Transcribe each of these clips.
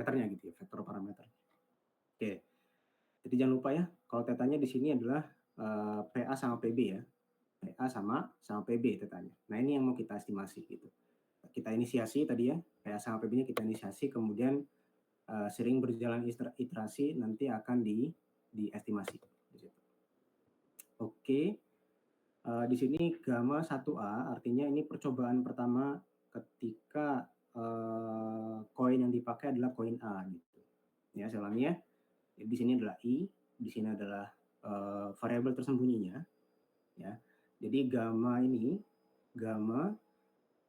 parameternya gitu ya, vektor parameter. Oke, jadi jangan lupa ya, kalau tetanya di sini adalah PA sama PB ya, PA sama PB tetanya. Nah ini yang mau kita estimasi gitu. Kita inisiasi tadi ya, PA sama PB-nya kita inisiasi, kemudian sering berjalan iterasi nanti akan diestimasi. Oke, di sini gamma 1A artinya ini percobaan pertama ketika koin yang dipakai adalah koin A gitu. Ya, saya ulangi ya. Di sini adalah I, di sini adalah variabel tersembunyinya ya. Jadi gamma ini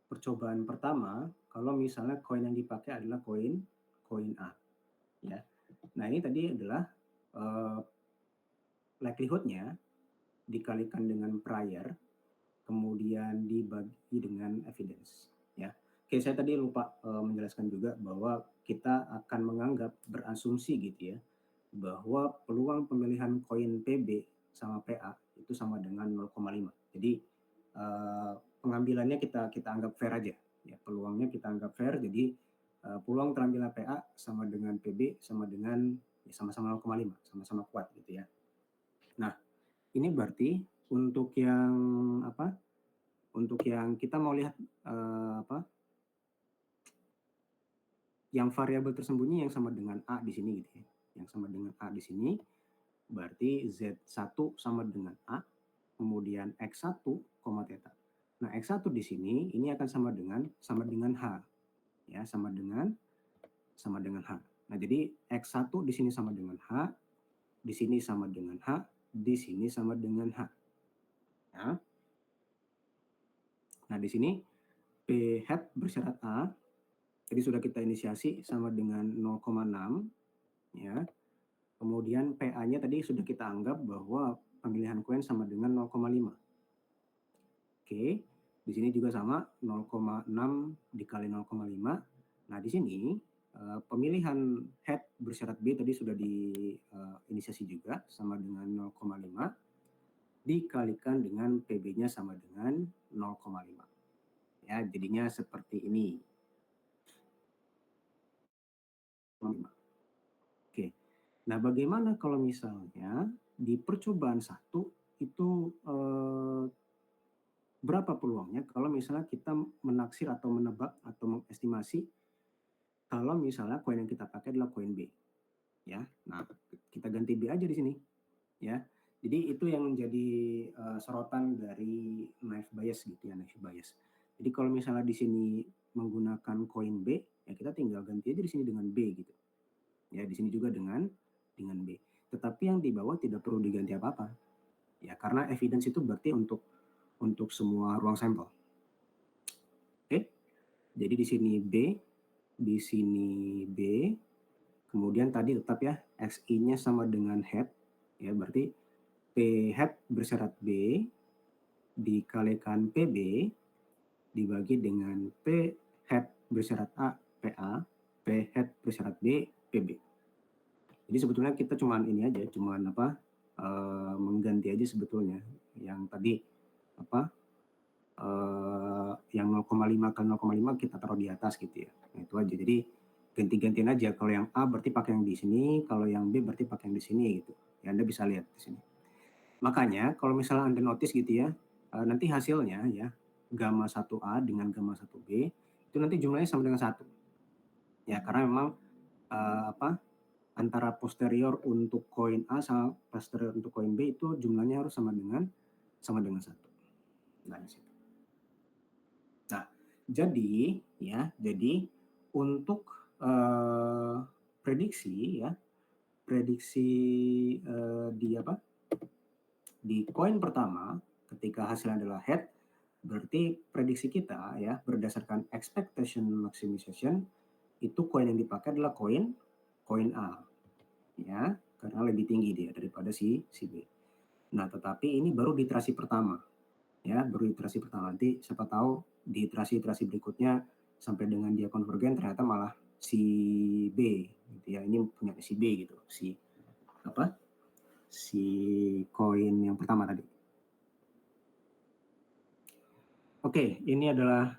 percobaan pertama kalau misalnya koin yang dipakai adalah koin A ya. Nah, ini tadi adalah likelihood-nya dikalikan dengan prior, kemudian dibagi dengan evidence ya. Oke, saya tadi lupa menjelaskan juga bahwa kita akan menganggap berasumsi gitu ya, bahwa peluang pemilihan koin PB sama PA itu sama dengan 0,5. Jadi pengambilannya kita anggap fair aja ya, peluangnya kita anggap fair. Jadi peluang terambilnya PA sama dengan PB sama dengan ya, sama-sama 0,5, sama-sama kuat gitu ya. Nah, ini berarti untuk yang apa? Untuk yang kita mau lihat yang variabel tersembunyi yang sama dengan A di sini gitu ya. Yang sama dengan A di sini berarti Z1 sama dengan A, kemudian X1, theta. Nah, X1 di sini ini akan sama dengan H. Ya, sama dengan H. Nah, jadi X1 di sini sama dengan H, di sini sama dengan H, di sini sama dengan H. Ya. Nah, di sini P hat bersyarat A, jadi sudah kita inisiasi sama dengan 0,6 ya. Kemudian PA-nya tadi sudah kita anggap bahwa pemilihan koin sama dengan 0,5. Oke, di sini juga sama 0,6 dikali 0,5. Nah, di sini pemilihan head bersyarat B tadi sudah diinisiasi juga sama dengan 0,5 dikalikan dengan PB-nya sama dengan 0,5. Ya, jadinya seperti ini. Oke. Nah, bagaimana kalau misalnya di percobaan 1 itu berapa peluangnya kalau misalnya kita menaksir atau menebak atau mengestimasi kalau misalnya koin yang kita pakai adalah koin B. Ya. Nah, kita ganti B aja di sini. Ya. Jadi itu yang menjadi sorotan dari naive bias gitu ya, naive bias. Jadi kalau misalnya di sini menggunakan koin B, ya kita tinggal ganti aja di sini dengan B gitu. Ya, di sini juga dengan B. Tetapi yang di bawah tidak perlu diganti apa-apa. Ya, karena evidence itu berarti untuk semua ruang sampel. Oke. Jadi di sini B, di sini B, kemudian tadi tetap ya XI-nya sama dengan head, ya berarti P head bersyarat B dikalikan PB dibagi dengan P head bersyarat A PA, P head bersyarat B PB. Jadi sebetulnya kita cuman ini aja, cuman mengganti aja sebetulnya yang tadi yang 0,5 kali 0,5 kita taruh di atas gitu ya. Nah, itu aja. Jadi ganti-gantian aja. Kalau yang A berarti pakai yang di sini, kalau yang B berarti pakai yang di sini gitu. Ya, Anda bisa lihat di sini. Makanya kalau misalnya Anda notice gitu ya, nanti hasilnya ya gamma 1A dengan gamma 1B itu nanti jumlahnya sama dengan 1. Ya, karena memang antara posterior untuk koin A sama posterior untuk koin B itu jumlahnya harus sama dengan 1. Nah, di situ. Nah, jadi untuk prediksi di koin pertama ketika hasilnya adalah head, berarti prediksi kita ya berdasarkan expectation maximization itu koin yang dipakai adalah koin A ya, karena lebih tinggi dia daripada si B. Nah, tetapi ini baru di iterasi pertama ya, baru iterasi pertama. Nanti siapa tahu di iterasi berikutnya sampai dengan dia konvergen ternyata malah si B gitu ya, ini punya si B gitu, si koin yang pertama tadi. Oke, ini adalah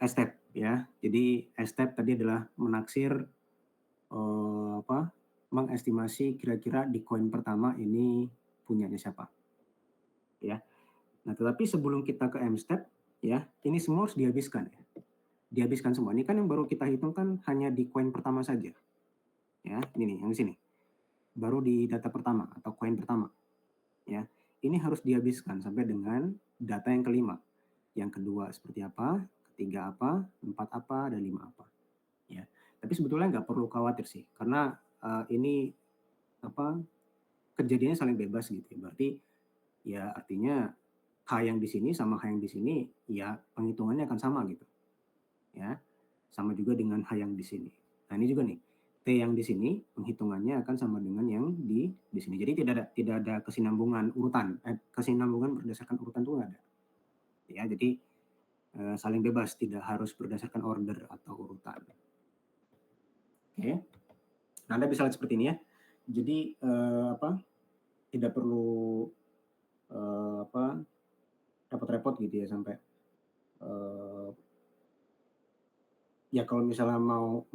step ya. Jadi step tadi adalah menaksir mengestimasi kira-kira di koin pertama ini punyanya siapa, ya. Nah, tetapi sebelum kita ke M-step, ya, ini semua harus dihabiskan, ya. Dihabiskan semua. Ini kan yang baru kita hitung kan hanya di koin pertama saja, ya. Ini nih, yang di sini. Baru di data pertama atau koin pertama, ya. Ini harus dihabiskan sampai dengan data yang kelima. Yang kedua seperti apa, ketiga apa, empat apa, dan lima apa, ya. Tapi sebetulnya nggak perlu khawatir sih, karena ini apa kejadiannya saling bebas gitu ya. Berarti ya artinya H yang di sini sama H yang di sini ya penghitungannya akan sama gitu, ya. Sama juga dengan H yang di sini. Nah, ini juga nih, T yang di sini penghitungannya akan sama dengan yang di sini. Jadi tidak ada kesinambungan urutan, kesinambungan berdasarkan urutan itu nggak ada. Ya, jadi saling bebas, tidak harus berdasarkan order atau urutan. Oke. Nah, Anda bisa lihat seperti ini ya. Jadi tidak perlu repot-repot gitu ya sampai ya kalau misalnya mau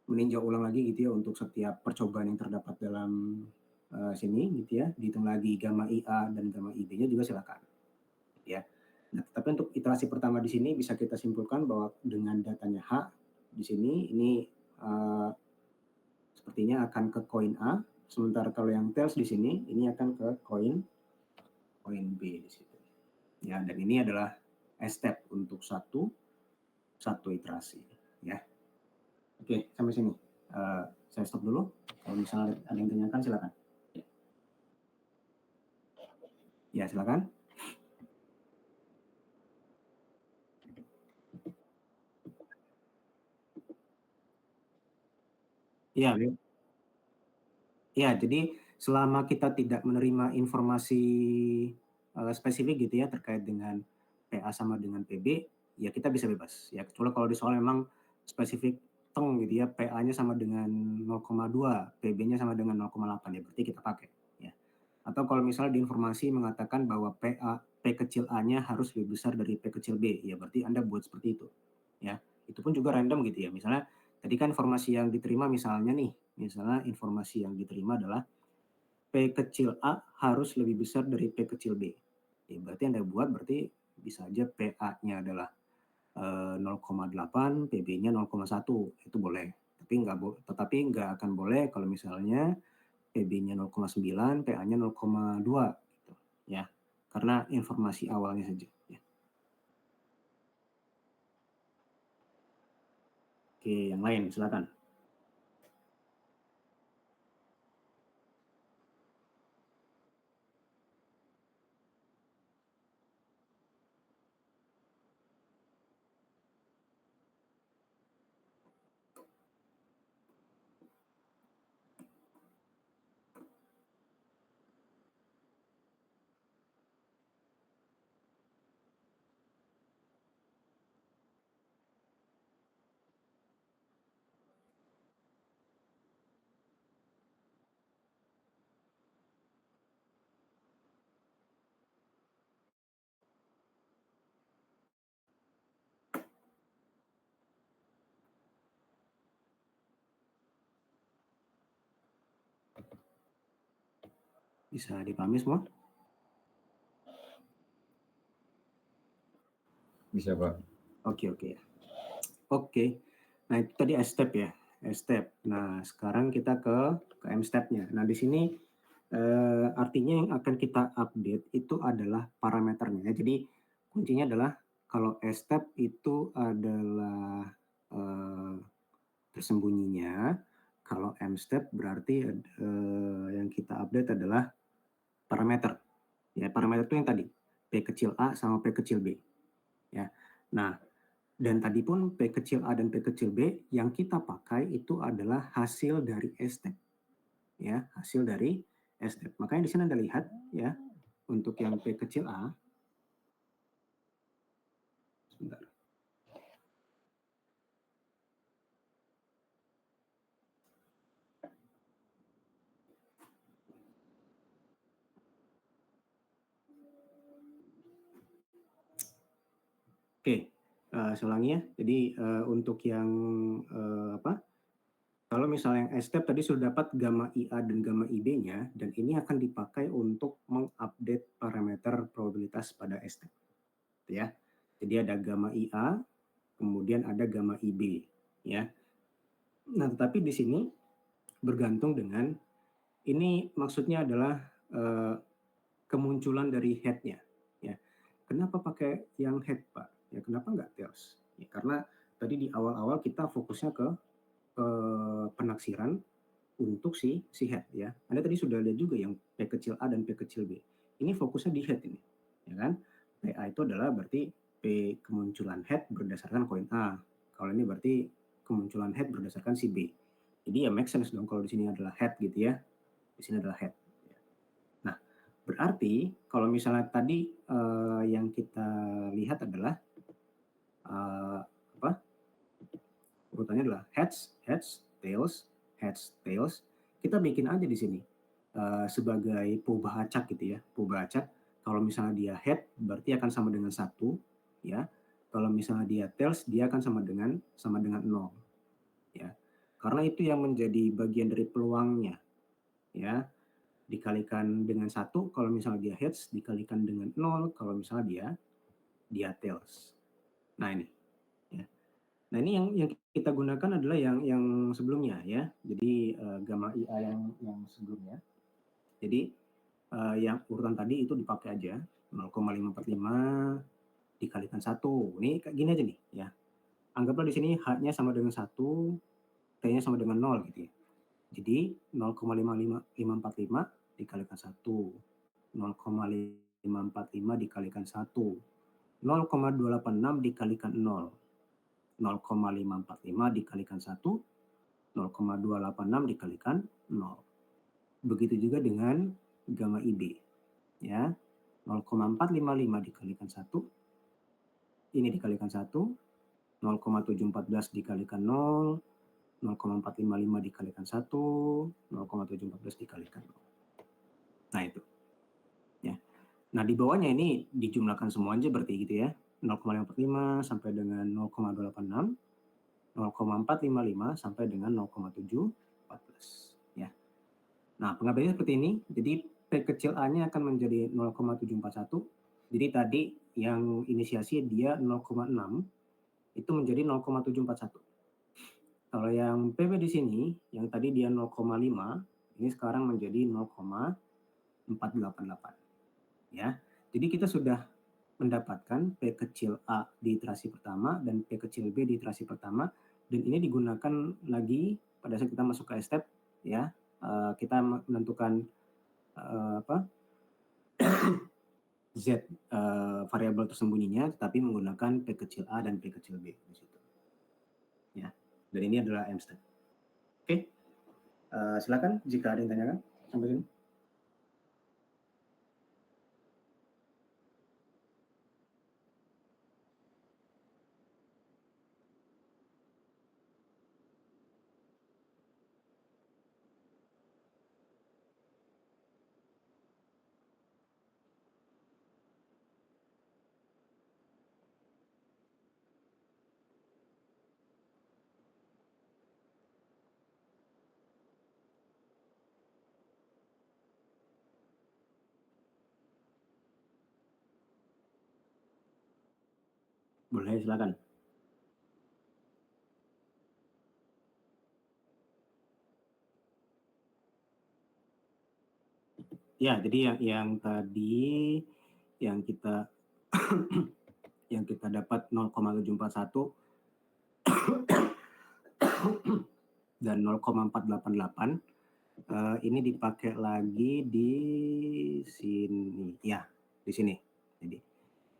meninjau ulang lagi gitu ya untuk setiap percobaan yang terdapat dalam sini gitu ya, dihitung lagi gamma IA dan gamma IB-nya juga silakan, ya. Nah, tapi untuk iterasi pertama di sini bisa kita simpulkan bahwa dengan datanya H di sini ini sepertinya akan ke koin A, sementara kalau yang tails di sini ini akan ke koin B di situ. Ya, dan ini adalah step untuk satu iterasi, ya. Oke, sampai sini. Saya stop dulu. Kalau misalnya ada yang tanyakan, silakan. Ya, silakan. Ya, ya, jadi selama kita tidak menerima informasi spesifik gitu ya terkait dengan PA sama dengan PB, ya kita bisa bebas. Ya, kecuali kalau di soal memang spesifik teng gitu ya, PA-nya sama dengan 0,2, PB-nya sama dengan 0,8 ya berarti kita pakai. Ya. Atau kalau misalnya di informasi mengatakan bahwa P kecil A-nya harus lebih besar dari P kecil B, ya berarti Anda buat seperti itu. Ya, itu pun juga random gitu ya. Misalnya tadi kan informasi yang diterima misalnya informasi yang diterima adalah P kecil A harus lebih besar dari P kecil B. Ya, berarti Anda buat berarti bisa aja PA-nya adalah 0,8, PB-nya 0,1, itu boleh. Tetapi nggak akan boleh kalau misalnya PB-nya 0,9, PA-nya 0,2 gitu, ya. Karena informasi awalnya saja, ya. Oke, yang lain silakan. Bisa dipahami semua? Bisa, Pak. Oke. Oke. Nah, itu tadi S-step ya. S-step. Nah, sekarang kita ke M-step-nya. Nah, di sini artinya yang akan kita update itu adalah parameternya. Jadi kuncinya adalah kalau S-step itu adalah tersembunyinya, kalau M-step berarti yang kita update adalah parameter. Ya, parameter itu yang tadi, P kecil A sama P kecil B. Ya. Nah, dan tadi pun P kecil A dan P kecil B yang kita pakai itu adalah hasil dari S-step. Ya, hasil dari S-step. Makanya di sini Anda lihat ya, untuk yang P kecil A, sebentar. Oke, saya ulangi ya. Jadi untuk yang Kalau misalnya yang S-step tadi sudah dapat gamma IA dan gamma IB-nya, dan ini akan dipakai untuk mengupdate parameter probabilitas pada S-step. Ya. Jadi ada gamma IA, kemudian ada gamma IB. Ya. Nah, tetapi di sini bergantung dengan, ini maksudnya adalah kemunculan dari head-nya. Ya. Kenapa pakai yang head, Pak? Ya, kenapa nggak tails? Ya, karena tadi di awal-awal kita fokusnya ke penaksiran untuk si head ya. Anda tadi sudah lihat juga yang P kecil A dan P kecil B. Ini fokusnya di head ini, ya kan? PA itu adalah berarti P kemunculan head berdasarkan koin A. Kalau ini berarti kemunculan head berdasarkan si B. Jadi ya make sense dong kalau di sini adalah head gitu ya. Di sini adalah head. Nah, berarti kalau misalnya tadi yang kita lihat adalah apa? Urutannya adalah heads, heads, tails, heads, tails. Kita bikin aja di sini sebagai peubah acak gitu ya, peubah acak. Kalau misalnya dia head berarti akan sama dengan 1 ya. Kalau misalnya dia tails dia akan sama dengan 0 ya. Karena itu yang menjadi bagian dari peluangnya ya. Dikalikan dengan 1 kalau misalnya dia heads, dikalikan dengan 0 kalau misalnya dia tails. Nah ini ya. Nah ini yang kita gunakan adalah yang sebelumnya ya. Jadi gamma IA yang sebelumnya. Jadi yang urutan tadi itu dipakai aja 0,545 dikalikan 1. Ini kayak gini aja nih ya. Anggaplah di sini H-nya sama dengan 1, T-nya sama dengan 0 gitu ya. Jadi 0,545 dikalikan 1, 0,545 dikalikan 1, 0,286 dikalikan 0, 0,545 dikalikan 1, 0,286 dikalikan 0. Begitu juga dengan gamma IB. Ya, 0,455 dikalikan 1, ini dikalikan 1, 0,714 dikalikan 0, 0,455 dikalikan 1, 0,714 dikalikan 0. Nah itu. Ya. Nah di bawahnya ini dijumlahkan semua aja berarti gitu ya. 0,545 sampai dengan 0,286, 0,455 sampai dengan 0,714 ya. Nah, pengambilannya seperti ini. Jadi P kecil A-nya akan menjadi 0,741. Jadi tadi yang inisiasi dia 0,6 itu menjadi 0,741. Kalau yang PB di sini yang tadi dia 0,5 ini sekarang menjadi 0,488 ya. Jadi kita sudah mendapatkan P kecil A di iterasi pertama dan P kecil B di iterasi pertama, dan ini digunakan lagi pada saat kita masuk ke step ya. Kita menentukan Z variabel tersembunyinya, tetapi menggunakan P kecil A dan P kecil B di situ. Ya, dan ini adalah M step. Oke, silakan jika ada yang tanyakan sampai sini. Boleh, silakan. Ya, jadi yang tadi yang kita yang kita dapat 0,741 dan 0,488 ini dipakai lagi di sini ya, di sini. Jadi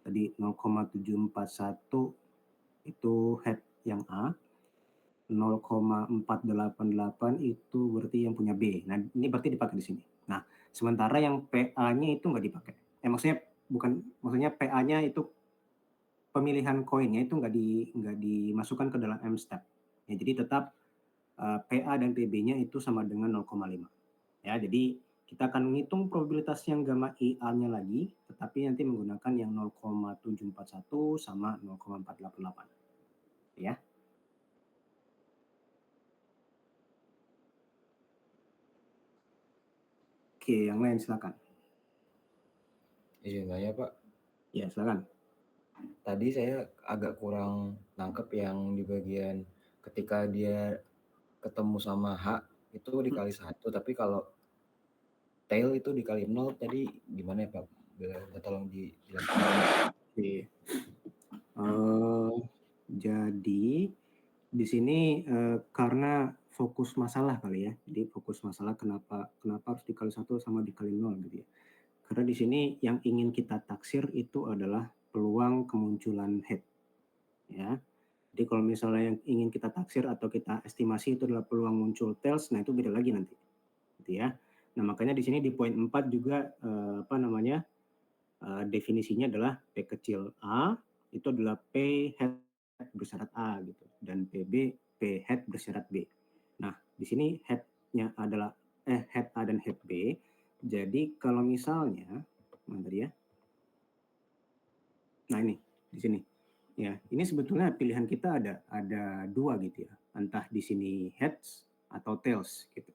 tadi 0,741 itu head yang A, 0,488 itu berarti yang punya B. Nah, ini berarti dipakai di sini. Nah, sementara yang PA-nya itu nggak dipakai. Maksudnya maksudnya PA-nya itu pemilihan koinnya itu nggak dimasukkan ke dalam M step. Ya, jadi tetap PA dan PB-nya itu sama dengan 0,5. Ya, jadi kita akan menghitung probabilitas yang gamma IA-nya lagi, tetapi nanti menggunakan yang 0,741 sama 0,488. Ya. Oke, yang lain silakan. Izin tanya Pak, Ya, silakan. tadi saya agak kurang nangkep yang di bagian ketika dia ketemu sama H itu dikali 1, tapi kalau tail itu dikali 0 tadi gimana ya Pak? Tolong dijelaskan. Oke. Jadi di sini karena fokus masalah kali ya. Jadi fokus masalah kenapa harus dikali 1 sama dikali 0 gitu ya. Karena di sini yang ingin kita taksir itu adalah peluang kemunculan head. Ya. Jadi kalau misalnya yang ingin kita taksir atau kita estimasi itu adalah peluang muncul tails, nah itu beda lagi nanti. Gitu ya. Nah, makanya di sini di poin 4 juga definisinya adalah P kecil A itu adalah P head bersyarat A gitu dan PB P head bersyarat B. Nah, di sini head-nya adalah head A dan head B. Jadi kalau misalnya mana tadi ya? Nah, ini di sini. Ya, ini sebetulnya pilihan kita ada dua gitu ya. Entah di sini heads atau tails gitu.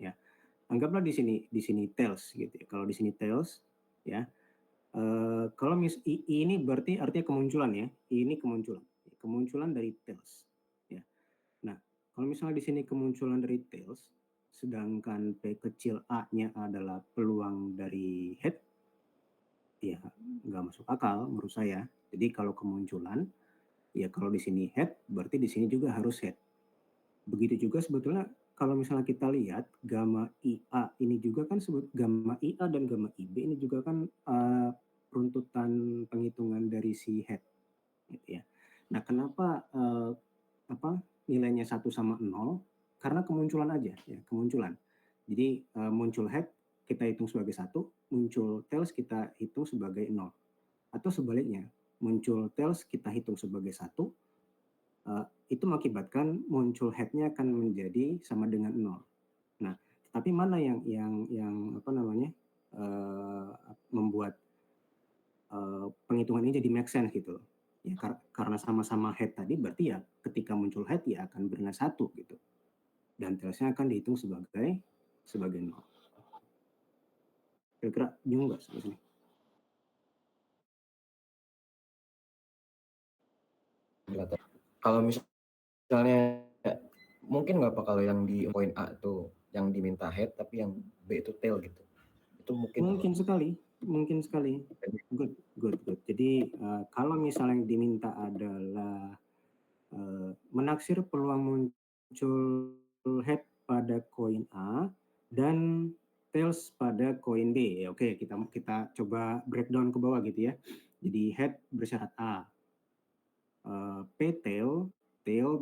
Ya. Anggaplah di sini tails gitu ya. Kalau di sini tails ya, kalau ini berarti artinya kemunculan ya. Ini kemunculan dari tails. Ya. Nah, kalau misalnya di sini kemunculan dari tails, sedangkan P kecil A-nya adalah peluang dari head, ya nggak masuk akal menurut saya. Jadi kalau kemunculan, ya kalau di sini head, berarti di sini juga harus head. Begitu juga sebetulnya kalau misalnya kita lihat gamma IA ini juga kan gamma IA dan gamma IB ini juga kan runtutan penghitungan dari si head gitu ya. Nah, kenapa nilainya 1 sama 0? Karena kemunculan aja ya, kemunculan. Jadi muncul head kita hitung sebagai 1, muncul tails kita hitung sebagai 0. Atau sebaliknya, muncul tails kita hitung sebagai 1, itu mengakibatkan muncul head-nya akan menjadi sama dengan 0. Nah, tapi mana yang membuat penghitungan ini jadi make sense gitu. Ya, karena sama-sama head tadi berarti ya ketika muncul head ya akan bernilai 1 gitu. Dan tails-nya akan dihitung sebagai 0. Kira-kira bingung nggak sampai sini? Kalau misalnya mungkin nggak Pak kalau yang di poin A tuh yang diminta head tapi yang B itu tail gitu. Itu mungkin Mungkin sekali. Good. Jadi kalau misalnya yang diminta adalah menaksir peluang muncul head pada koin A dan tails pada koin B. Ya, oke, kita coba breakdown ke bawah gitu ya. Jadi head bersyarat A, P tail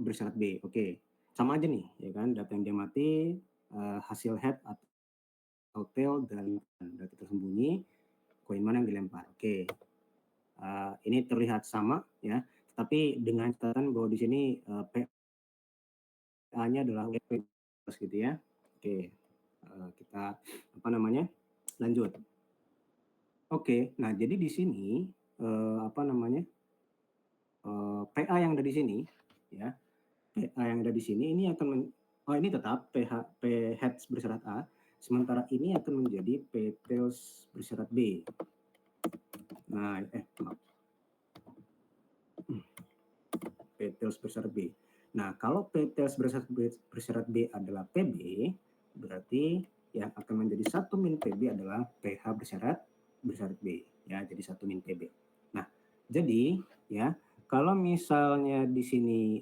bersyarat B. Oke, sama aja nih, ya kan? Data yang diamati, hasil head atau tail dan data tersembunyi, koin mana yang dilempar. Oke, ini terlihat sama ya, tapi dengan catatan bahwa di sini PA-nya adalah WP gitu ya. Oke, kita lanjut. Oke, nah jadi di sini PA yang ada di sini ya, PA yang ada di sini ini akan ini tetap P heads bersyarat A, sementara ini akan menjadi P tails bersyarat B. Nah, maaf. P tails bersyarat B. Nah, kalau P tails bersyarat B adalah PB, berarti yang akan menjadi 1 min PB adalah PH bersyarat B. Ya, jadi 1 min PB. Nah, jadi ya kalau misalnya di sini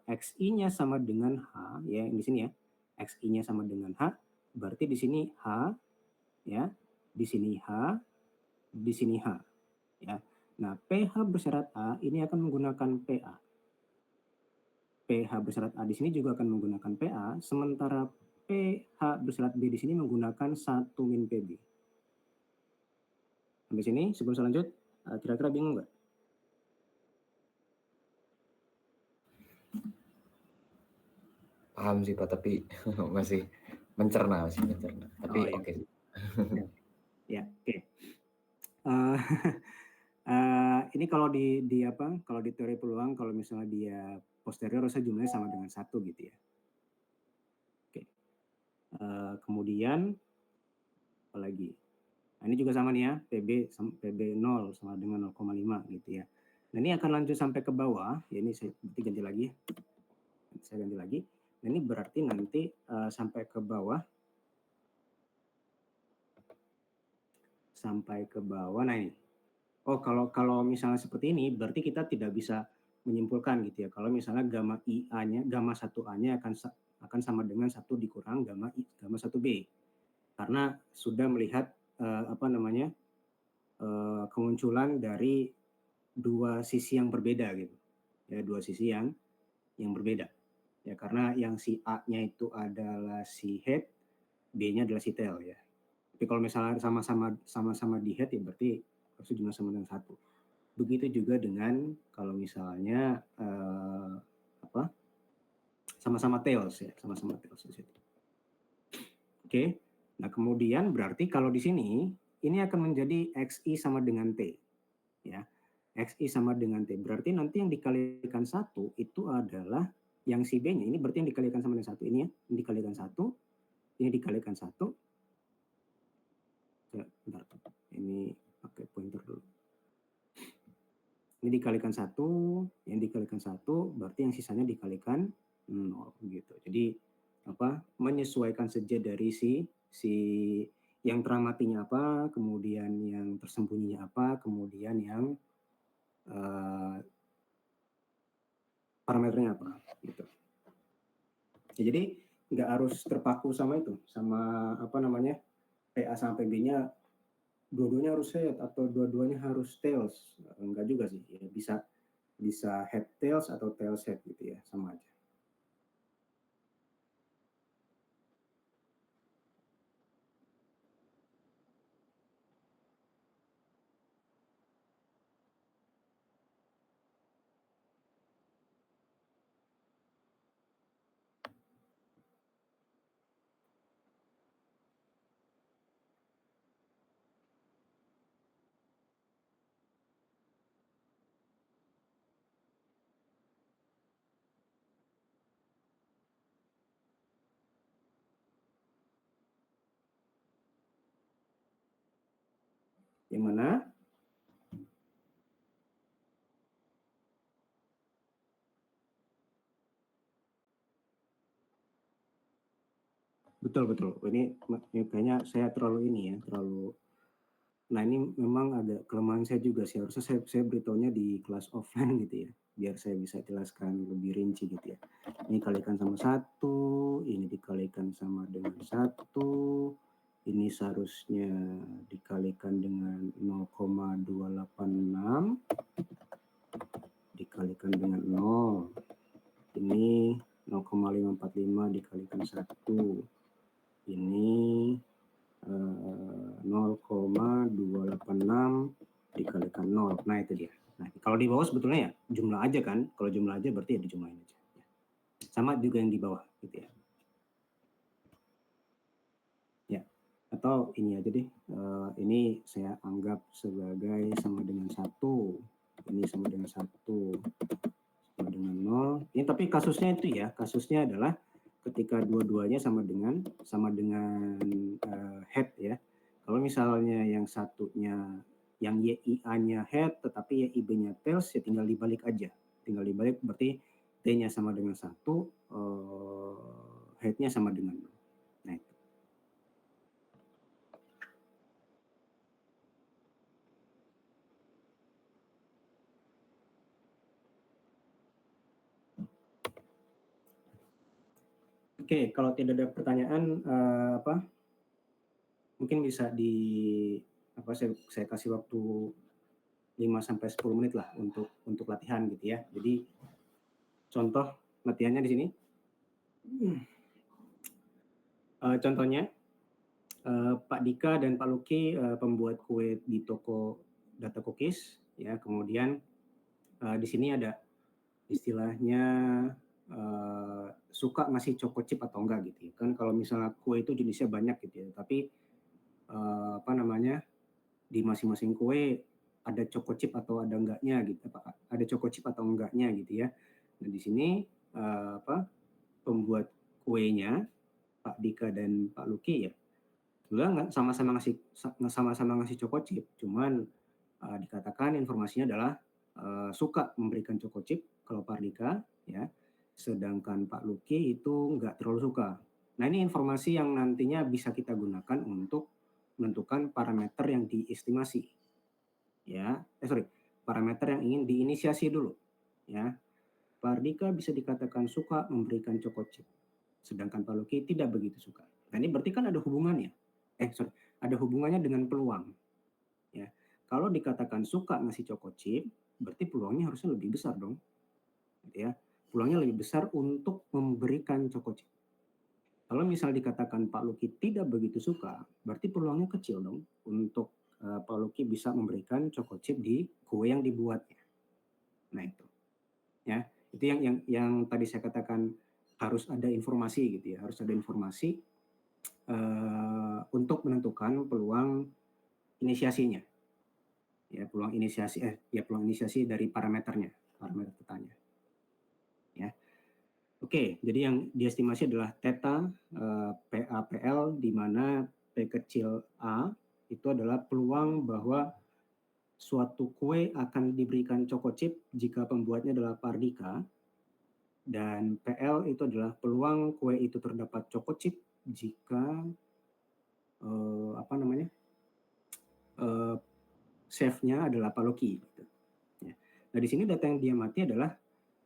XI-nya sama dengan H, ya di sini ya, XI-nya sama dengan H, berarti di sini H, ya, di sini H, di sini H, ya. Nah, PH bersyarat A ini akan menggunakan PA. PH bersyarat A di sini juga akan menggunakan PA, sementara PH bersyarat B di sini menggunakan 1 min PB. Sampai sini, sebelum saya lanjut, kira-kira bingung nggak? paham sih Pak, tapi masih mencerna. Tapi Oh, ya. oke. Ya, oke. Ini kalau kalau di teori peluang, kalau misalnya dia posterior, harusnya jumlahnya sama dengan 1 gitu ya. Oke. Kemudian apalagi. Nah, ini juga sama nih ya, PB 0 sama dengan 0,5 gitu ya. Nah, ini akan lanjut sampai ke bawah, ya ini saya ganti lagi ya. Saya ganti lagi. Nah, ini berarti nanti sampai ke bawah. Sampai ke bawah. Nah, ini. Oh, kalau misalnya seperti ini, berarti kita tidak bisa menyimpulkan gitu ya. Kalau misalnya gamma IA-nya, gamma 1A-nya akan sama dengan 1 dikurang gamma 1B. Karena sudah melihat kemunculan dari dua sisi yang berbeda gitu. Ya, dua sisi yang berbeda. Ya, karena yang si A-nya itu adalah si head, B-nya adalah si tail ya. Tapi kalau misalnya sama-sama di head ya berarti harus jumlah sama dengan 1. Begitu juga dengan kalau misalnya sama-sama tails ya, sama-sama tails di situ. Oke. Nah, kemudian berarti kalau di sini ini akan menjadi XI sama dengan T. Ya. XI sama dengan T. Berarti nanti yang dikalikan 1 itu adalah yang si B-nya. Ini berarti yang dikalikan sama dengan 1 ini ya. Ini dikalikan 1, ini dikalikan 1. Ya, bentar. Ini pakai pointer dulu. Ini dikalikan 1, yang dikalikan 1, berarti yang sisanya dikalikan 0 gitu. Jadi menyesuaikan saja dari si yang teramatinya apa, kemudian yang tersembunyinya apa, kemudian yang parameternya apa gitu. Ya, jadi nggak harus terpaku sama itu, sama PA sampai B-nya dua-duanya harus head atau dua-duanya harus tails. Enggak juga sih, ya, bisa head tails atau tails head gitu ya, sama aja. Yang mana? Betul. Ini kayaknya saya terlalu Nah, ini memang agak kelemahan saya juga sih. Harusnya saya beritahunya di kelas offline gitu ya, biar saya bisa jelaskan lebih rinci gitu ya. Ini kalikan sama 1, ini dikalikan sama dengan 1, ini seharusnya dikalikan dengan 0,286, dikalikan dengan 0. Ini 0,545 dikalikan 1. Ini 0,286 dikalikan 0. Nah, itu dia. Nah, kalau di bawah sebetulnya ya jumlah aja kan. Kalau jumlah aja berarti ya dijumlahin aja. Sama juga yang di bawah gitu ya. Ya. Atau ini aja deh. Ini saya anggap sebagai sama dengan 1. Ini sama dengan 1. Sama dengan 0. Ini tapi kasusnya itu ya. Kasusnya adalah ketika dua-duanya sama dengan head ya. Kalau misalnya yang satunya yang YIA-nya head tetapi YIB-nya tails ya tinggal dibalik aja. Tinggal dibalik berarti T-nya sama dengan 1, head-nya sama dengan 0. Nah, itu. Oke, kalau tidak ada pertanyaan mungkin bisa saya kasih waktu 5-10 menit lah untuk latihan gitu ya. Jadi contoh latihannya di sini. Contohnya Pak Dika dan Pak Luki pembuat kue di toko data cookies ya. Kemudian di sini ada istilahnya suka ngasih choco chip atau enggak gitu ya. Kan kalau misalnya kue itu jenisnya banyak gitu ya. Tapi di masing-masing kue ada choco chip atau ada enggaknya gitu. Ada choco chip atau enggaknya gitu ya. Nah, di sini pembuat kuenya Pak Dika dan Pak Luki ya Sebenarnya nggak sama-sama ngasih choco chip, cuman dikatakan informasinya adalah suka memberikan choco chip kalau Pak Ardika, ya, sedangkan Pak Luki itu nggak terlalu suka. Nah, ini informasi yang nantinya bisa kita gunakan untuk menentukan parameter yang diestimasi, ya. Parameter yang ingin diinisiasi dulu, ya. Pak Ardika bisa dikatakan suka memberikan choco chip, sedangkan Pak Luki tidak begitu suka. Nah, ini berarti kan ada hubungannya. Ada hubungannya dengan peluang, ya. Kalau dikatakan suka ngasih choco chip, berarti peluangnya harusnya lebih besar dong, gitu ya. Peluangnya lebih besar untuk memberikan choco chip. Kalau misal dikatakan Pak Luki tidak begitu suka, berarti peluangnya kecil dong untuk Pak Luki bisa memberikan choco chip di kue yang dibuatnya. Nah itu, ya, itu yang tadi saya katakan harus ada informasi gitu ya, harus ada informasi untuk menentukan peluang inisiasinya, ya peluang inisiasi dari parameter petanya, ya. Oke, jadi yang diestimasi adalah theta PAPL, di mana P kecil a itu adalah peluang bahwa suatu kue akan diberikan choco chip jika pembuatnya adalah Pak Ardika, dan PL itu adalah peluang kue itu terdapat choco chip jika chefnya adalah Pak Luki. Gitu. Ya. Nah, di sini data yang dia mati adalah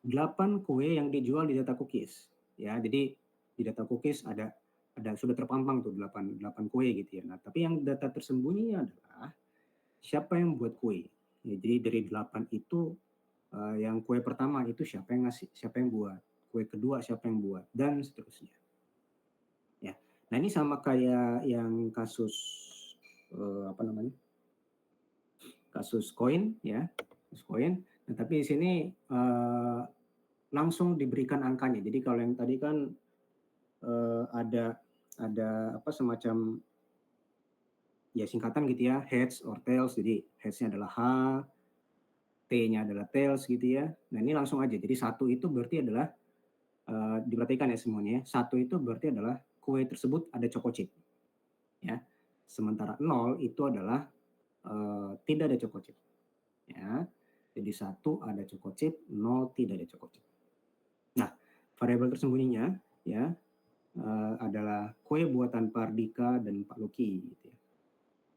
8 kue yang dijual di data cookies. Ya, jadi di data cookies ada sudah terpampang tuh 8 kue gitu ya. Nah, tapi yang data tersembunyi adalah siapa yang buat kue. Ya, jadi dari 8 itu yang kue pertama itu siapa yang buat, kue kedua siapa yang buat, dan seterusnya. Ya. Nah, ini sama kayak yang kasus kasus koin ya, kasus koin. Nah, tapi di sini langsung diberikan angkanya. Jadi kalau yang tadi kan ada semacam ya singkatan gitu ya, heads or tails. Jadi heads-nya adalah H, T-nya adalah tails gitu ya. Nah, ini langsung aja. Jadi 1 itu berarti adalah diperhatikan ya semuanya. 1 itu berarti adalah kue tersebut ada choco chip. Ya. Sementara 0 itu adalah tidak ada choco chip. Ya. Jadi 1 ada choco chip, 0 tidak ada choco chip. Nah, variabel tersembunyinya ya adalah kue buatan Pak Ardika dan Pak Luki gitu ya.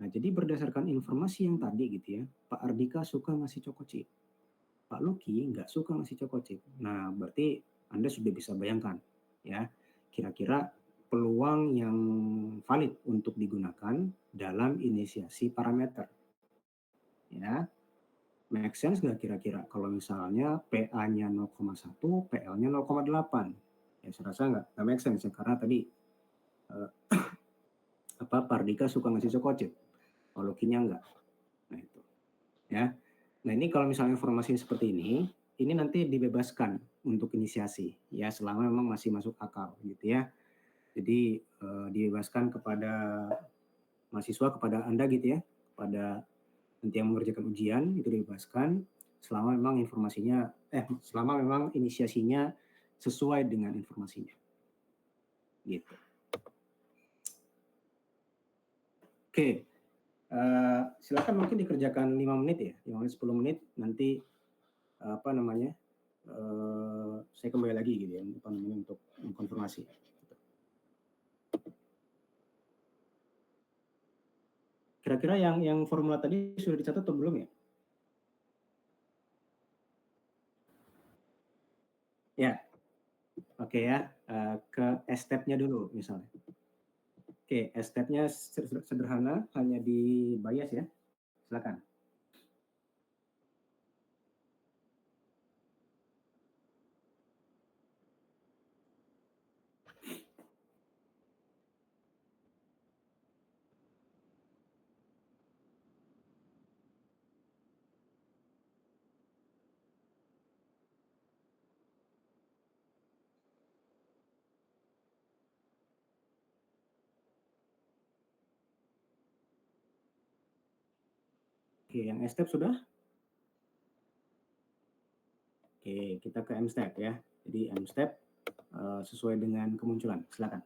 Nah, jadi berdasarkan informasi yang tadi gitu ya, Pak Ardika suka ngasih choco chip. Pak Luki nggak suka ngasih choco chip. Nah, berarti Anda sudah bisa bayangkan ya, kira-kira peluang yang valid untuk digunakan dalam inisiasi parameter. Ya, make sense nggak kira-kira kalau misalnya PA-nya 0,1, PL-nya 0,8? Ya, saya rasa nggak make sense ya, karena tadi Pak Ardika suka ngasih choco chip, kalau Lukinya enggak. Nah itu, ya. Nah, ini kalau misalnya informasi seperti ini nanti dibebaskan untuk inisiasi ya, selama memang masih masuk akal gitu ya. Jadi dibebaskan kepada mahasiswa, kepada Anda gitu ya, kepada nanti yang mengerjakan ujian itu dibebaskan selama memang selama memang inisiasinya sesuai dengan informasinya. Gitu. Oke. Silakan mungkin dikerjakan 5 menit ya, 5 menit 10 menit nanti saya kembali lagi gitu ya untuk konfirmasi. Kira-kira yang formula tadi sudah dicatat atau belum ya? Ya, oke ya. Ke step-nya dulu misalnya. Oke, step-nya sederhana, hanya di bias ya. Silakan. Oke, yang step sudah? Oke, kita ke M step ya. Jadi M step sesuai dengan kemunculan. Silakan.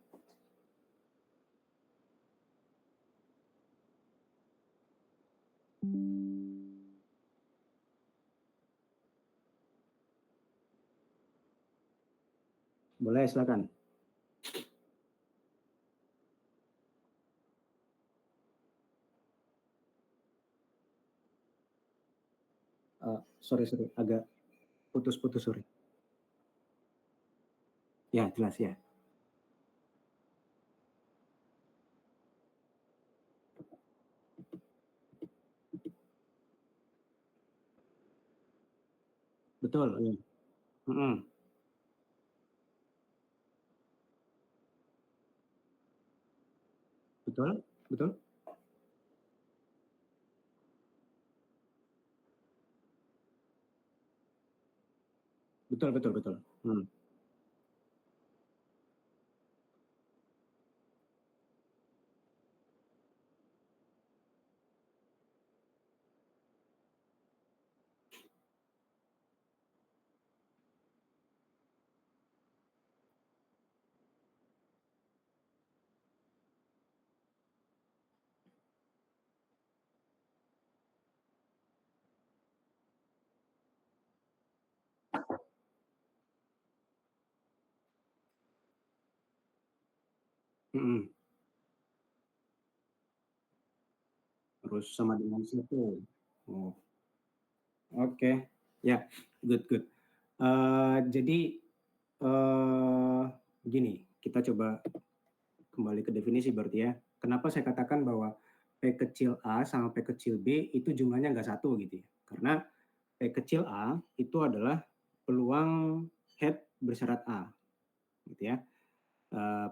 Boleh, silakan. Sorry, agak putus-putus, sorry. Ya, jelas ya. Betul, ya. Betul, betul. Betul, betul, betul. Terus sama dengan situ. Oh, oke. Ya, good, good. Jadi gini, kita coba kembali ke definisi berarti ya. Kenapa saya katakan bahwa P kecil A sama P kecil B itu jumlahnya nggak satu gitu ya. Karena P kecil A itu adalah peluang head bersyarat A gitu ya.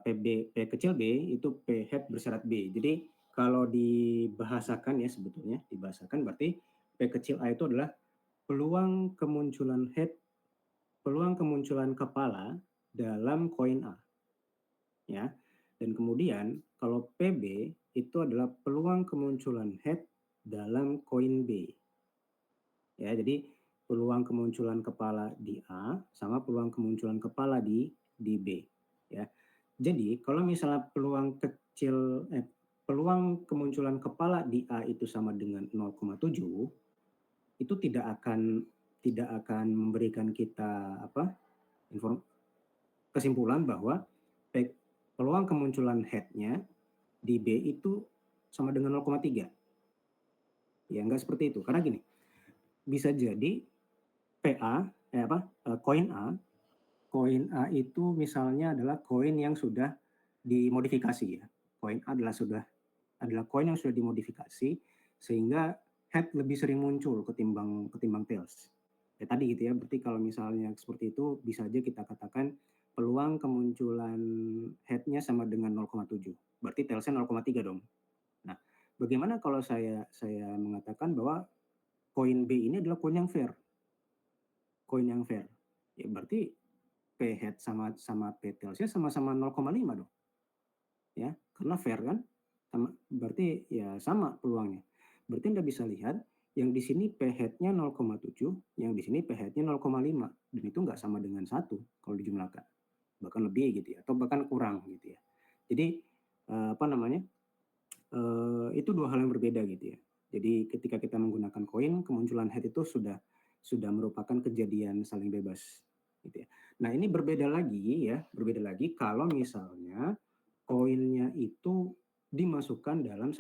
P kecil B itu P head bersyarat B. Jadi kalau dibahasakan ya sebetulnya dibahasakan berarti P kecil A itu adalah peluang kemunculan head, peluang kemunculan kepala dalam koin A. Ya. Dan kemudian kalau PB itu adalah peluang kemunculan head dalam koin B. Ya, jadi peluang kemunculan kepala di A sama peluang kemunculan kepala di B. Ya. Jadi kalau misalnya peluang kemunculan kepala di A itu sama dengan 0,7, itu tidak akan memberikan kita kesimpulan bahwa peluang kemunculan head-nya di B itu sama dengan 0,3. Ya, enggak seperti itu. Karena gini, bisa jadi PA, koin A itu misalnya adalah koin yang sudah dimodifikasi ya. Koin A adalah koin yang sudah dimodifikasi sehingga head lebih sering muncul ketimbang tails. Ya tadi gitu ya, berarti kalau misalnya seperti itu bisa aja kita katakan peluang kemunculan head-nya sama dengan 0,7. Berarti tails-nya 0,3 dong. Nah, bagaimana kalau saya mengatakan bahwa koin B ini adalah koin yang fair? Koin yang fair. Ya berarti P head sama P tails-nya sama-sama 0,5 dong. Ya, karena fair kan? Berarti ya sama peluangnya. Berarti Anda bisa lihat yang di sini P head-nya 0,7, yang di sini P head-nya 0,5 dan itu nggak sama dengan 1 kalau dijumlahkan. Bahkan lebih gitu ya, atau bahkan kurang gitu ya. Jadi itu dua hal yang berbeda gitu ya. Jadi ketika kita menggunakan koin, kemunculan head itu sudah merupakan kejadian saling bebas gitu ya. Nah, ini berbeda lagi kalau misalnya koinnya itu dimasukkan dalam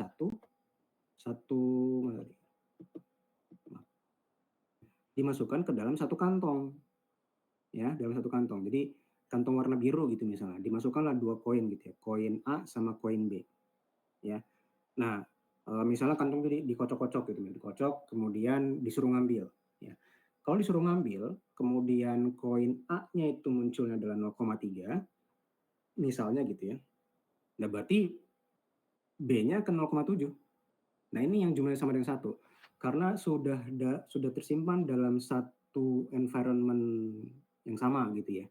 dimasukkan ke dalam satu kantong. Ya, dalam satu kantong. Jadi kantong warna biru gitu misalnya, dimasukkanlah dua koin gitu ya, koin A sama koin B. Ya. Nah, misalnya kantong itu dikocok-kocok gitu, dikocok, kemudian disuruh ngambil. Ya. Kalau disuruh ngambil, kemudian koin A-nya itu munculnya adalah 0,3, misalnya gitu ya. Nah, berarti B-nya ke 0,7. Nah, ini yang jumlahnya sama dengan 1. Karena sudah tersimpan dalam satu environment yang sama gitu ya.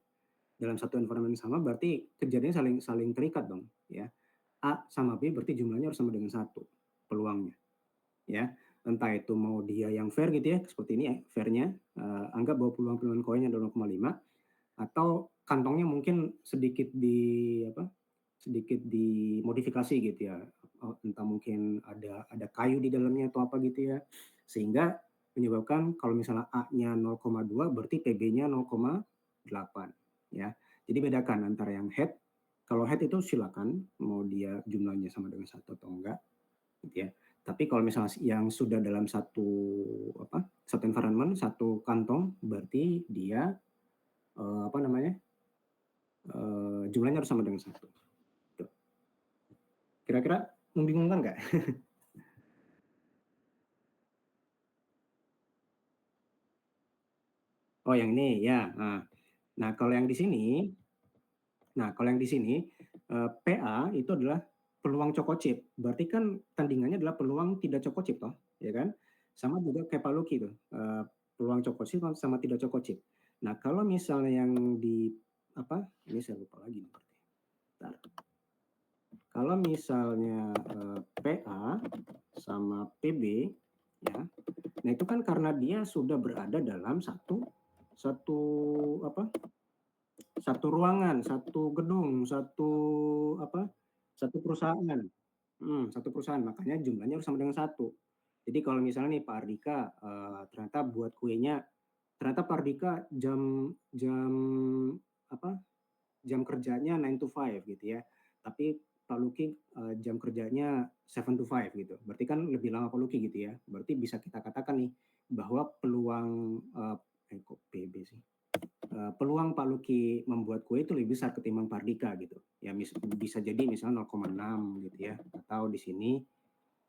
Dalam satu environment yang sama berarti kejadiannya saling terikat dong ya. A sama B berarti jumlahnya harus sama dengan 1 peluangnya. Ya, entah itu mau dia yang fair gitu ya, seperti ini ya, fairnya anggap bahwa peluang koinnya adalah 0,5 atau kantongnya mungkin sedikit dimodifikasi gitu ya, entah mungkin ada kayu di dalamnya atau apa gitu ya, sehingga menyebabkan kalau misalnya A-nya 0,2 berarti PB-nya 0,8 ya. Jadi bedakan antara yang head, kalau head itu silakan mau dia jumlahnya sama dengan 1 atau enggak gitu ya. Tapi kalau misalnya yang sudah dalam satu environment, satu kantong, berarti dia jumlahnya harus sama dengan 1. Kira-kira membingungkan nggak? Oh yang ini ya. Nah kalau yang di sini, PA itu adalah peluang cocok-chip. Berarti kan tandingannya adalah peluang tidak cocok-chip toh, ya kan? Sama juga kayak Pak Lucky tuh, peluang cocok-chip sama tidak cocok-chip. Nah kalau misalnya yang di ini saya lupa lagi nih. Bentar. Kalau misalnya PA sama PB ya, nah itu kan karena dia sudah berada dalam satu ruangan, satu gedung, satu perusahaan. Satu perusahaan, makanya jumlahnya harus sama dengan 1. Jadi kalau misalnya nih Pak Ardika ternyata buat kuenya, ternyata Pak Ardika jam kerjanya 9 to 5 gitu ya. Tapi Pak Luki jam kerjanya 7 to 5 gitu. Berarti kan lebih lama Pak Luki gitu ya. Berarti bisa kita katakan nih bahwa peluang kok PB sih. Peluang Pak Luki membuat kue itu lebih besar ketimbang Pak Ardika gitu. Ya bisa jadi misalnya 0,6 gitu ya. Atau di sini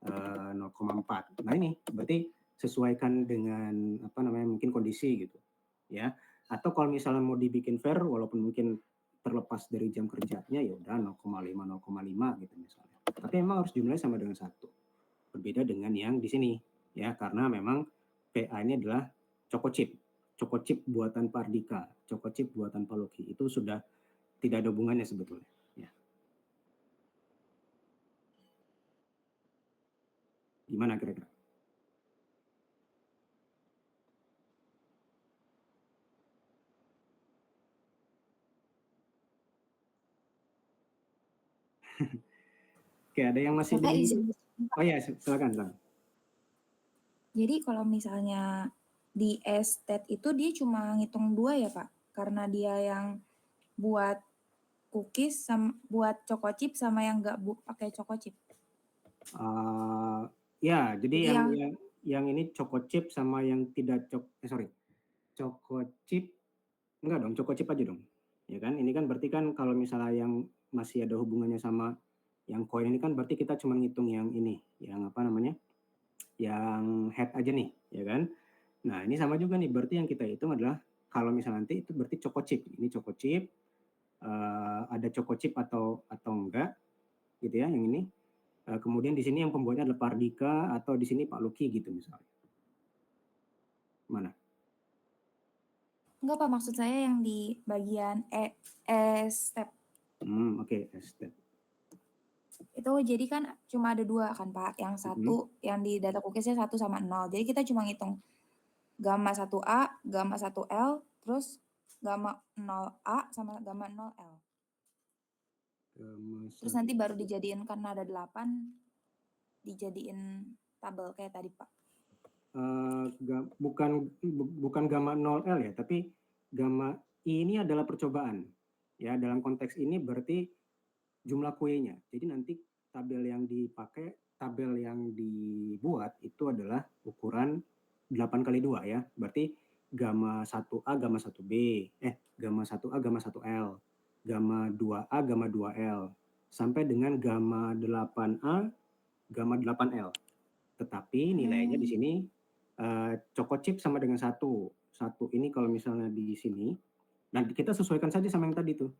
0,4. Nah ini berarti sesuaikan dengan mungkin kondisi gitu ya. Atau kalau misalnya mau dibikin fair walaupun mungkin terlepas dari jam kerjanya ya udah 0,5 gitu misalnya. Tapi memang harus jumlahnya sama dengan 1. Berbeda dengan yang di sini ya, karena memang PA ini adalah Choco chip buatan Pak Ardika, Choco chip buatan Pak Luki. Itu sudah tidak ada hubungannya sebetulnya ya. Gimana kira-kira? Oke, ada yang masih bingung? Oh ya, silakan. Jadi kalau misalnya di estet itu dia cuma ngitung 2 ya Pak? Karena dia yang buat cookies, buat choco chip sama yang nggak pakai choco chip. Ya, jadi yang ini choco chip sama yang tidak choco chip enggak dong, choco chip aja dong. Ya kan? Ini kan berarti kan kalau misalnya yang masih ada hubungannya sama yang koin ini kan berarti kita cuma ngitung yang ini, yang yang head aja nih, ya kan? Nah, ini sama juga nih, berarti yang kita hitung adalah kalau misalnya nanti itu berarti choco chip. Ini choco chip, ada choco chip atau enggak, gitu ya, yang ini. Kemudian di sini yang pembuatnya adalah Pak Ardika atau di sini Pak Luki gitu misalnya. Mana? Enggak Pak, maksud saya yang di bagian step. Oke, step. Itu jadi kan cuma ada 2 kan Pak, yang satu yang di data cookiesnya 1 sama 0. Jadi kita cuma ngitung gamma 1A, gamma 1L, terus gamma 0A sama gamma 0L. Terus nanti baru dijadiin karena ada 8, dijadiin tabel kayak tadi Pak. Bukan gamma 0L ya, tapi gamma I ini adalah percobaan. Ya, dalam konteks ini berarti jumlah kuenya. Jadi nanti tabel yang dibuat itu adalah ukuran 8 kali 2 ya. Berarti gamma 1A, gamma 1B, gamma 1A, gamma 1L, gamma 2A, gamma 2L, sampai dengan gamma 8A, gamma 8L. Tetapi nilainya di sini choco chip sama dengan 1. 1 ini kalau misalnya di sini, dan kita sesuaikan saja sama yang tadi tuh.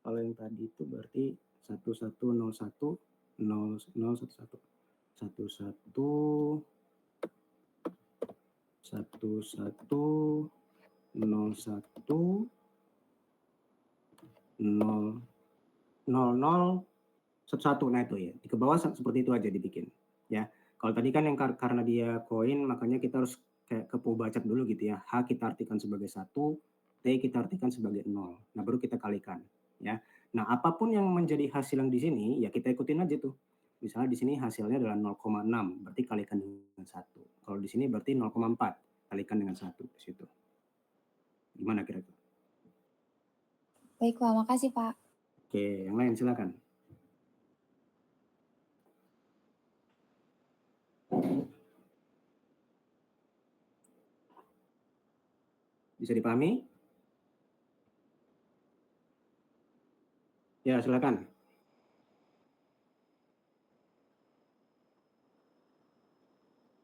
Kalau yang tadi itu berarti 1101 0011 11 nah itu ya di ke bawah seperti itu aja dibikin ya. Kalau tadi kan yang karena dia koin makanya kita harus kayak ke bacak dulu gitu ya. H kita artikan sebagai 1, T kita artikan sebagai 0. Nah baru kita kalikan ya. Nah apapun yang menjadi hasil yang di sini ya kita ikutin aja tuh. Misalnya di sini hasilnya adalah 0,6, berarti kalikan dengan 1. Kalau di sini berarti 0,4, kalikan dengan 1 di situ. Gimana kira-kira? Baik Pak, makasih Pak. Oke, yang lain silakan. Bisa dipahami? Ya, silakan.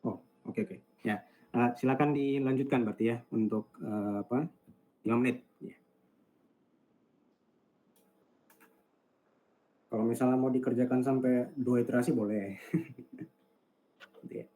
Oh, oke. Ya, silakan dilanjutkan berarti ya untuk 5 menit. Ya. Kalau misalnya mau dikerjakan sampai 2 iterasi boleh. Gitu ya.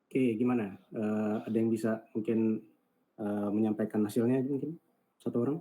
Oke, gimana? Ada yang bisa mungkin menyampaikan hasilnya mungkin satu orang?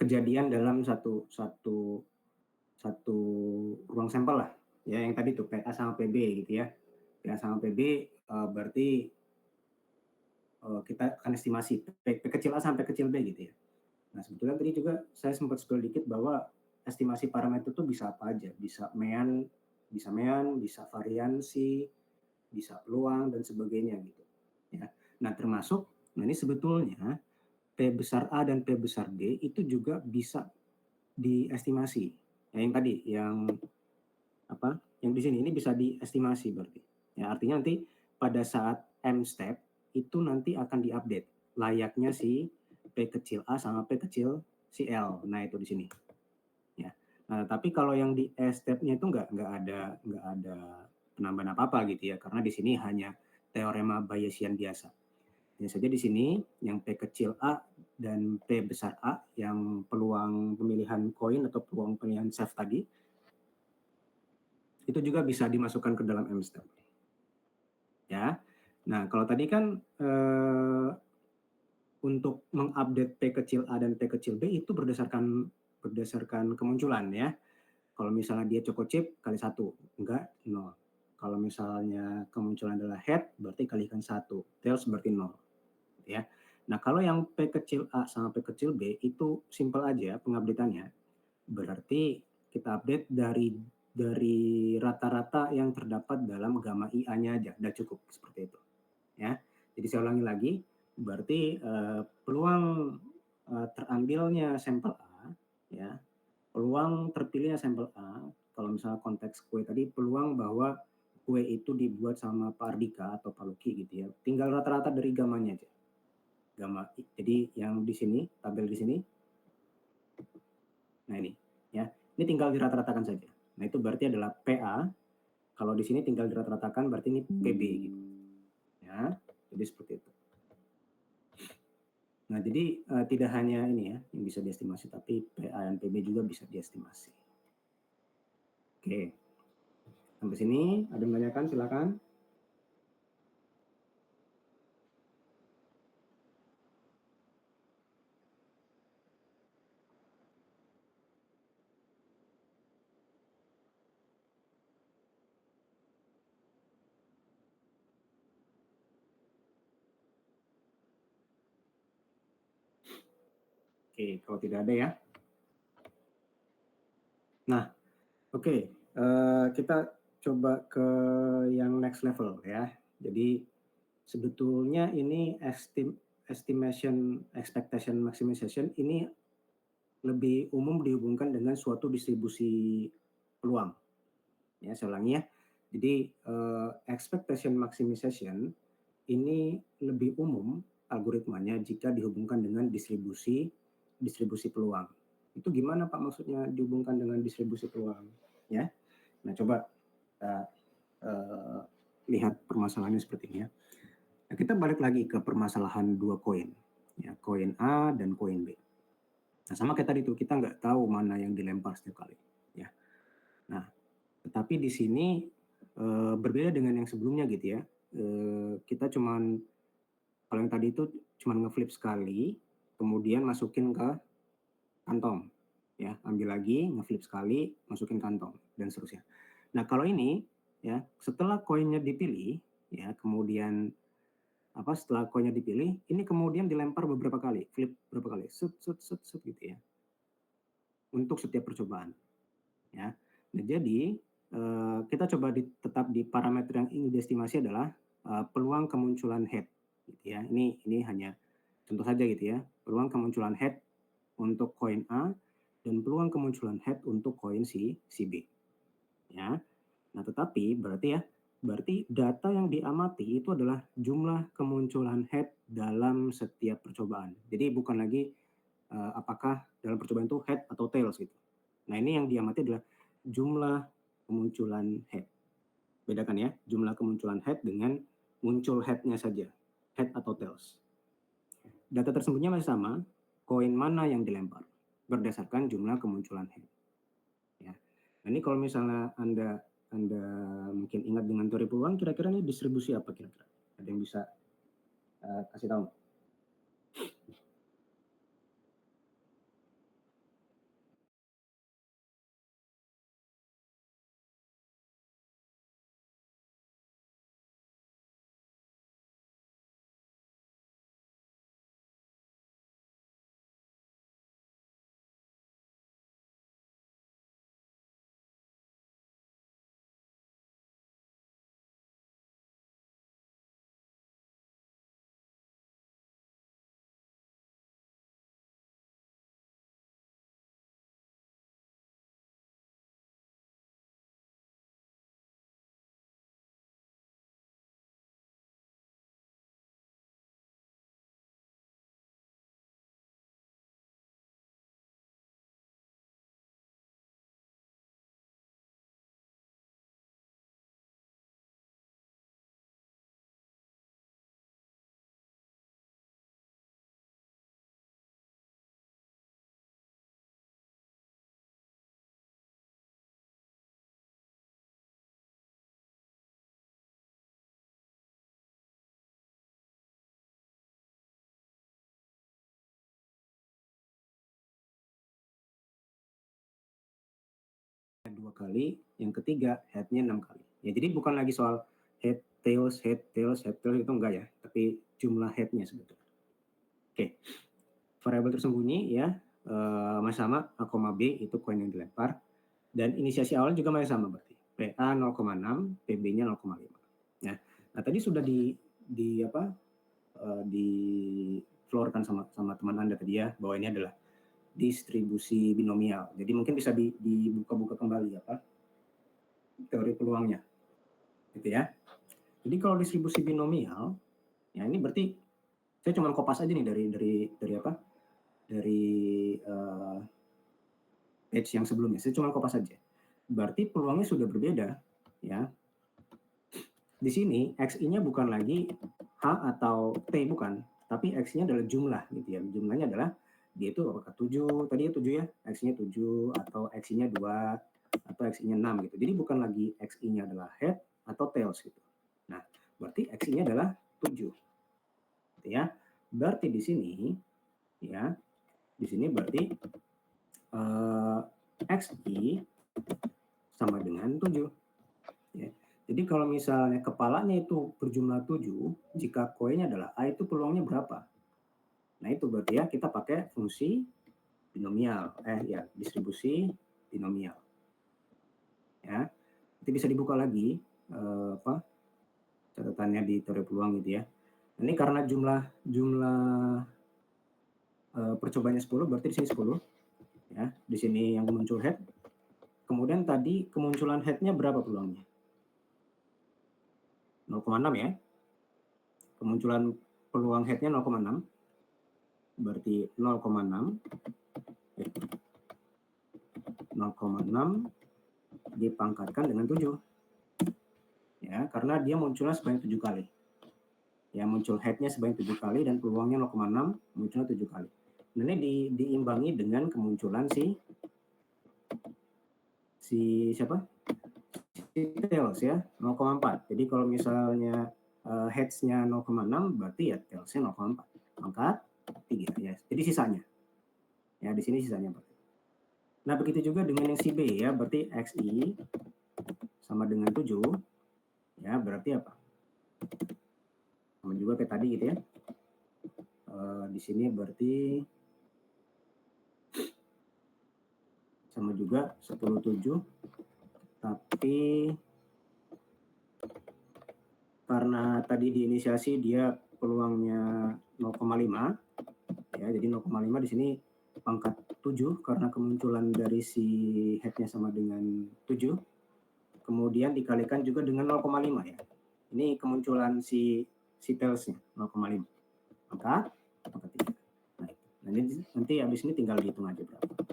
kejadian dalam satu ruang sampel lah, ya yang tadi tuh PA sama PB gitu ya. PA sama PB berarti kita akan estimasi P kecil A sampai kecil B gitu ya. Nah sebetulnya tadi juga saya sempat spill dikit bahwa estimasi parameter itu bisa apa aja, bisa mean, bisa variansi, bisa peluang dan sebagainya gitu. Ya. Nah termasuk, nah ini sebetulnya P besar A dan P besar B itu juga bisa diestimasi. Ya, yang tadi, yang apa? Yang di sini ini bisa diestimasi berarti. Ya artinya nanti pada saat M step itu nanti akan diupdate layaknya si P kecil A sama P kecil si L. Nah itu di sini. Ya. Nah, tapi kalau yang di S step-nya itu nggak ada penambahan apa-apa gitu ya, karena di sini hanya teorema Bayesian biasa. Hanya saja di sini yang P kecil A dan P besar A yang peluang pemilihan koin atau peluang pemilihan safe tadi itu juga bisa dimasukkan ke dalam M step. Ya. Nah, kalau tadi kan untuk mengupdate P kecil A dan P kecil B itu berdasarkan kemunculan ya. Kalau misalnya dia choco chip kali 1, enggak 0. Kalau misalnya kemunculan adalah head, berarti kalikan 1. Tails berarti 0. Ya. Nah, kalau yang P kecil A sama P kecil B itu simple aja pengupdateannya. Berarti kita update dari rata-rata yang terdapat dalam gamma IA-nya aja, udah cukup seperti itu. Ya. Jadi saya ulangi lagi, berarti peluang terambilnya sampel A, ya, peluang terpilihnya sampel A, kalau misalnya konteks kue tadi, peluang bahwa kue itu dibuat sama Pak Ardika atau Pak Luki gitu ya, tinggal rata-rata dari gamanya aja. Gamma, jadi yang di sini, tabel di sini, nah ini, ya, ini tinggal dirata-ratakan saja. Nah itu berarti adalah PA, kalau di sini tinggal dirata-ratakan berarti ini PB gitu. Ya, jadi seperti itu. Nah, jadi tidak hanya ini ya yang bisa diestimasi, tapi PA dan PB juga bisa diestimasi. Oke, sampai sini ada yang menanyakan silakan. Oke, kalau tidak ada ya. Nah, oke, kita coba ke yang next level ya. Jadi sebetulnya ini estimation expectation maximization ini lebih umum dihubungkan dengan suatu distribusi peluang. Ya, saya ulangi ya. Jadi expectation maximization ini lebih umum algoritmanya jika dihubungkan dengan distribusi peluang. Itu gimana Pak maksudnya dihubungkan dengan distribusi peluang? Ya, nah coba kita lihat permasalahannya seperti ini ya. Nah, kita balik lagi ke permasalahan dua koin, ya koin A dan koin B. Nah sama kayak tadi tuh kita nggak tahu mana yang dilempar setiap kali, ya. Nah tetapi di sini berbeda dengan yang sebelumnya gitu ya. Kita cuman kalau yang tadi itu cuman ngeflip sekali, kemudian masukin ke kantong, ya ambil lagi, ngeflip sekali, masukin kantong dan seterusnya. Nah kalau ini, ya setelah koinnya dipilih, ya kemudian setelah koinnya dipilih, ini kemudian dilempar beberapa kali, flip beberapa kali, sut gitu ya, untuk setiap percobaan, ya. Nah jadi kita coba tetap di parameter yang ingin diestimasi adalah peluang kemunculan head, gitu ya. Ini hanya contoh saja gitu ya, peluang kemunculan head untuk koin A dan peluang kemunculan head untuk koin si B. Ya. Nah, tetapi berarti data yang diamati itu adalah jumlah kemunculan head dalam setiap percobaan. Jadi bukan lagi apakah dalam percobaan itu head atau tails gitu. Nah, ini yang diamati adalah jumlah kemunculan head. Bedakan ya, jumlah kemunculan head dengan muncul head-nya saja, head atau tails. Data tersebutnya masih sama, koin mana yang dilempar berdasarkan jumlah kemunculan head. Ya. Nah, ini kalau misalnya Anda mungkin ingat dengan teori peluang, kira-kira ini distribusi apa kira-kira? Ada yang bisa kasih tahu? kali, yang ketiga head-nya 6 kali. Ya, jadi bukan lagi soal head, tails, head, tails, head, tails, itu enggak ya, tapi jumlah head-nya sebetulnya. Oke, variabel tersembunyi ya, masih sama, A, B itu koin yang dilempar, dan inisiasi awal juga masih sama berarti, PA 0,6, PB-nya 0,5. Ya. Nah, tadi sudah di floorkan sama teman Anda tadi ya, bahwa ini adalah distribusi binomial. Jadi mungkin bisa dibuka-buka kembali teori peluangnya, gitu ya. Jadi kalau distribusi binomial, ya ini berarti saya cuma kopas aja nih dari page yang sebelumnya. Saya cuma kopas aja. Berarti peluangnya sudah berbeda, ya. Di sini XI-nya bukan lagi H atau T, bukan, tapi X-nya adalah jumlah gitu ya. Jumlahnya adalah dia itu apakah 7, tadi 7 ya, X-nya 7 atau X-nya 2 atau X-nya 6 gitu. Jadi bukan lagi X-nya adalah head atau tails gitu. Nah, berarti X-nya adalah 7. Gitu ya. Berarti di sini ya, di sini berarti XI sama dengan 7. Ya. Jadi kalau misalnya kepalanya itu berjumlah 7, jika koinnya adalah A, itu peluangnya berapa? Nah itu berarti ya kita pakai fungsi binomial, distribusi binomial. Ya, nanti bisa dibuka lagi catatannya di teori peluang gitu ya. Ini karena jumlah percobaannya 10, berarti di sini 10. Ya, di sini yang muncul head. Kemudian tadi kemunculan headnya berapa peluangnya? 0,6 ya. Kemunculan peluang headnya 0,6. Berarti 0,6 dipangkatkan dengan 7. Ya, karena dia munculnya sebanyak 7 kali. Ya, muncul headnya sebanyak 7 kali dan peluangnya 0,6, munculnya 7 kali. Nah, ini diimbangi dengan kemunculan si siapa? Si tails ya, 0,4. Jadi kalau misalnya heads-nya 0,6, berarti ya tails-nya 0,4. Pangkat 3 ya. Jadi sisanya. Ya, di sini sisanya. Nah, begitu juga dengan yang si B ya, berarti XI sama dengan 7. Ya, berarti apa? Sama juga kayak tadi gitu ya. Di sini berarti sama juga 10,7, tapi karena tadi diinisiasi dia peluangnya 0,5 ya, jadi 0,5 di sini pangkat 7 karena kemunculan dari si headnya sama dengan 7, kemudian dikalikan juga dengan 0,5 ya. Ini kemunculan si tailsnya 0,5 pangkat 3. Nah, nanti habis ini tinggal dihitung aja berapa.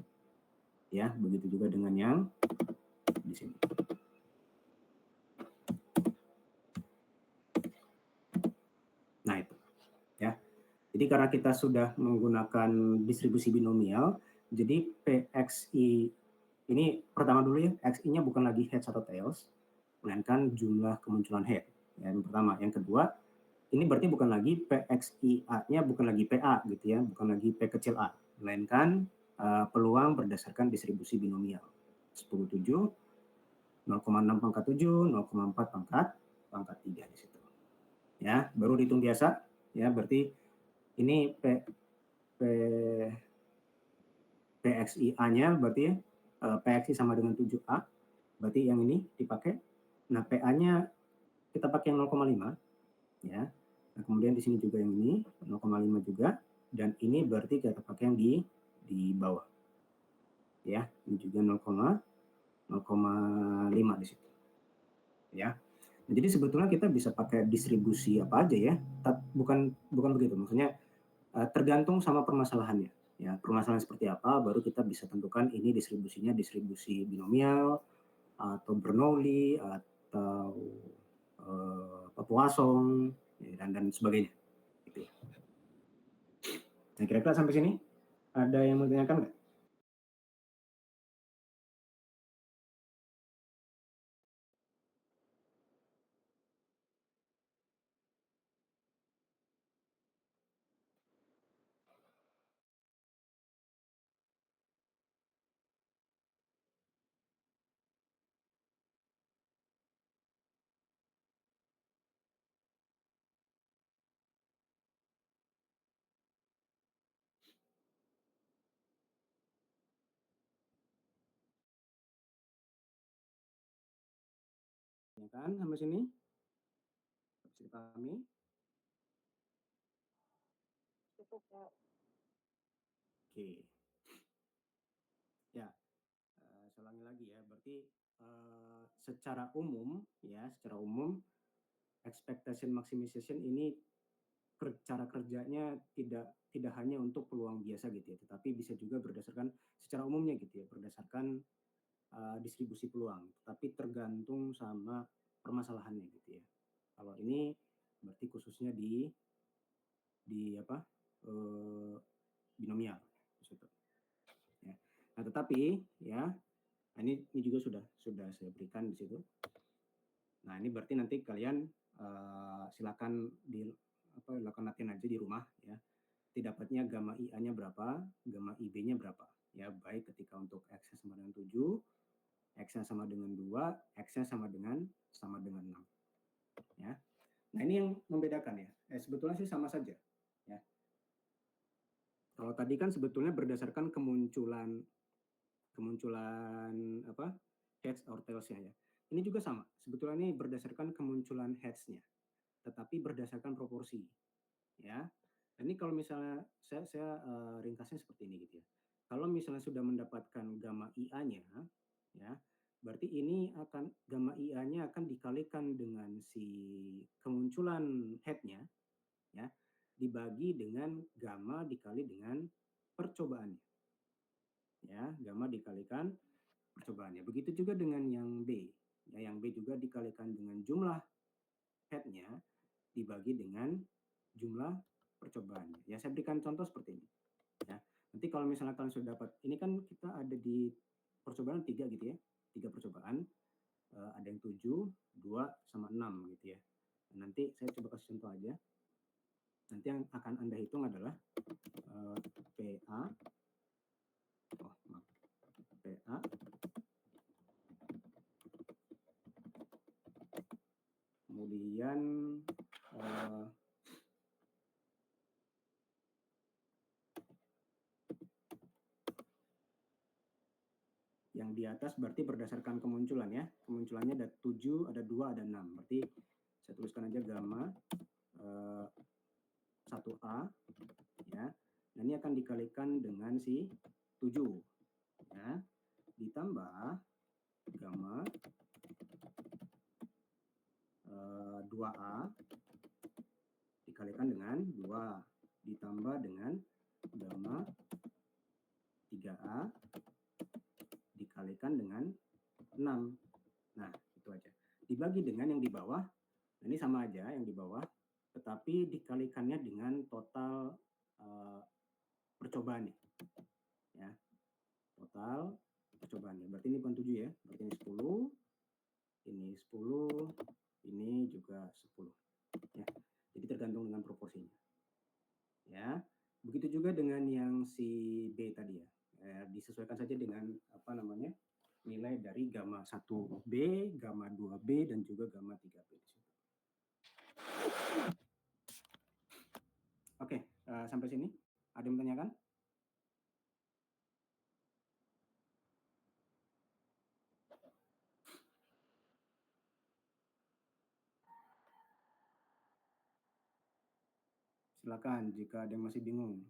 Ya, begitu juga dengan yang di sini. Nah, itu. Ya. Jadi karena kita sudah menggunakan distribusi binomial, jadi PXI ini pertama dulu ya, XI-nya bukan lagi heads atau tails, melainkan jumlah kemunculan head. Yang pertama, yang kedua, ini berarti bukan lagi PXI-A-nya bukan lagi PA gitu ya, bukan lagi P kecil a, melainkan peluang berdasarkan distribusi binomial. 10,7, 0,6 pangkat 7, 0,4 pangkat 3 di situ. Ya, baru dihitung biasa ya, berarti ini PXI-A-nya berarti PXI sama dengan 7A, berarti yang ini dipakai. Nah, PA-nya kita pakai yang 0,5 ya. Nah, kemudian di sini juga yang ini 0,5 juga, dan ini berarti kita pakai yang di bawah. Ya, ini juga 0,5 di situ. Ya. Nah, jadi sebetulnya kita bisa pakai distribusi apa aja ya. Bukan begitu, maksudnya tergantung sama permasalahannya. Ya, permasalahan seperti apa baru kita bisa tentukan ini distribusinya distribusi binomial atau Bernoulli atau Poisson ya, dan sebagainya. Gitu ya. Nah, kira-kira sampai sini ada yang mau ditanyakan nggak? Bayangkan sampai sini? Bisa dipahami? Cukup, Pak. Oke. Ya, saya ulangi lagi ya. Berarti secara umum expectation maximization ini cara kerjanya tidak hanya untuk peluang biasa gitu ya, tetapi bisa juga berdasarkan secara umumnya gitu ya, berdasarkan distribusi peluang, tapi tergantung sama permasalahannya gitu ya. Kalau ini berarti khususnya di apa binomial gitu. Ya. Nah, tetapi ya ini juga sudah saya berikan di situ. Nah, ini berarti nanti kalian silakan lakukan latihan aja di rumah ya. Dapatnya gamma IA-nya berapa, gamma IB-nya berapa. Ya, baik ketika untuk X-nya sama dengan 7, X-nya sama dengan 2, X-nya sama dengan 6. Ya. Nah, ini yang membedakan ya. Sebetulnya sih sama saja. Ya. Kalau tadi kan sebetulnya berdasarkan kemunculan apa? Heads or tails-nya ya. Ini juga sama. Sebetulnya ini berdasarkan kemunculan heads-nya, tetapi berdasarkan proporsi. Ya. Ini kalau misalnya saya ringkasnya seperti ini gitu ya. Kalau misalnya sudah mendapatkan gamma IA-nya, ya, berarti ini akan gamma IA-nya akan dikalikan dengan si kemunculan head-nya, ya, dibagi dengan gamma dikali dengan percobaannya. Ya, gamma dikalikan percobaannya. Begitu juga dengan yang B. Ya, yang B juga dikalikan dengan jumlah head-nya dibagi dengan jumlah percobaannya. Ya, saya berikan contoh seperti ini. Ya, nanti kalau misalnya kalian sudah dapat, ini kan kita ada di percobaan 3 gitu ya, 3 percobaan, ada yang 7, 2, sama 6 gitu ya. Nanti saya coba kasih contoh aja. Nanti yang akan Anda hitung adalah PA, PA, kemudian yang di atas berarti berdasarkan kemunculan ya. Kemunculannya ada 7, ada 2, ada 6. Berarti saya tuliskan aja gamma 1A ya. Dan ini akan dikalikan dengan si 7 ya. Ditambah gamma 2A dikalikan dengan 2 ditambah dengan gamma 3A dikalikan dengan 6. Nah, itu aja. Dibagi dengan yang di bawah. Ini sama aja yang di bawah, tetapi dikalikannya dengan total percobaannya. Ya. Total percobaannya. Berarti ini bukan 7 ya. Berarti ini 10, ini 10, ini juga 10. Ya. Jadi tergantung dengan proporsinya. Ya. Begitu juga dengan yang si B tadi ya. Disesuaikan saja dengan apa namanya? Nilai dari gamma 1B, gamma 2B, dan juga gamma 3B di situ. Oke, sampai sini. Ada yang menanyakan? Silakan jika ada yang masih bingung.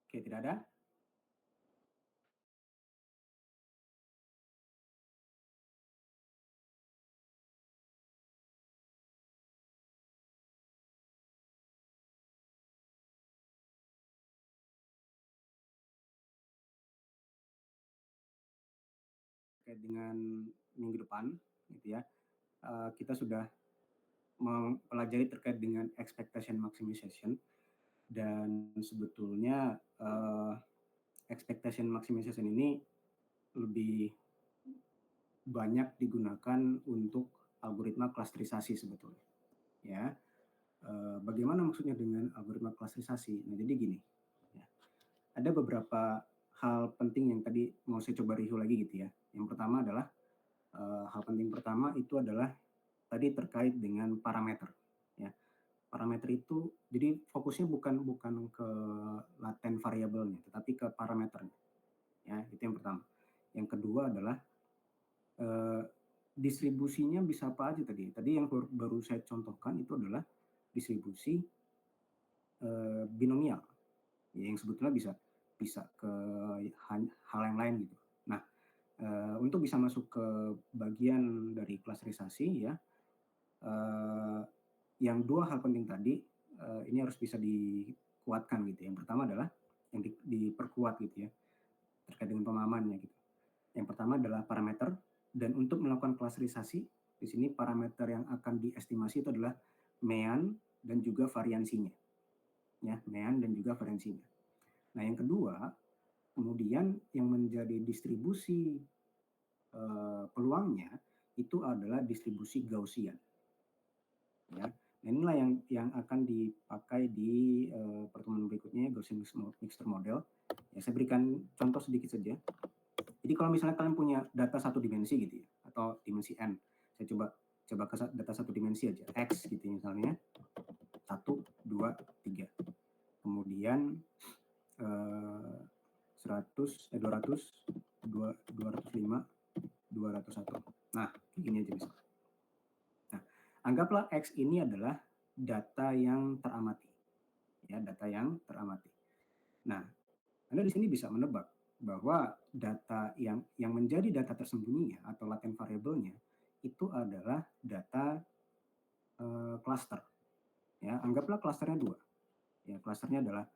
Oke, tidak ada? terkait dengan minggu depan, gitu ya. Kita sudah mempelajari terkait dengan expectation maximization, dan sebetulnya expectation maximization ini lebih banyak digunakan untuk algoritma klasterisasi sebetulnya, ya. Bagaimana maksudnya dengan algoritma klasterisasi? Nah, jadi gini, ya. Ada beberapa hal penting yang tadi mau saya coba review lagi gitu ya. Yang pertama adalah hal penting pertama itu adalah tadi terkait dengan parameter, ya. Parameter itu jadi fokusnya bukan ke laten variabelnya, tetapi ke parameternya, ya. Itu yang pertama. Yang kedua adalah distribusinya bisa apa aja tadi. Tadi yang baru saya contohkan itu adalah distribusi binomial, ya, yang sebetulnya bisa ke hal yang lain gitu. Nah, untuk bisa masuk ke bagian dari klasterisasi, ya, yang dua hal penting tadi ini harus bisa dikuatkan gitu. Yang pertama adalah yang diperkuat gitu ya, terkait dengan pemahamannya gitu. Yang pertama adalah parameter, dan untuk melakukan klasterisasi di sini parameter yang akan diestimasi itu adalah mean dan juga variansinya, ya, mean dan juga variansinya. Nah, yang kedua, kemudian yang menjadi distribusi peluangnya itu adalah distribusi Gaussian, ya. Nah, inilah yang akan dipakai di pertemuan berikutnya, Gaussian mixture model. Ya, saya berikan contoh sedikit saja. Jadi kalau misalnya kalian punya data satu dimensi gitu ya, atau dimensi n, saya coba ke data satu dimensi aja, x gitu misalnya, 1, 2, 3. Kemudian 200, 205, 201. Nah, begini aja misalnya. Nah, anggaplah X ini adalah data yang teramati, ya, data yang teramati. Nah, Anda di sini bisa menebak bahwa data yang menjadi data tersembunyinya atau latent variabelnya itu adalah data cluster, ya. Anggaplah klasternya 2, ya. Klasternya adalah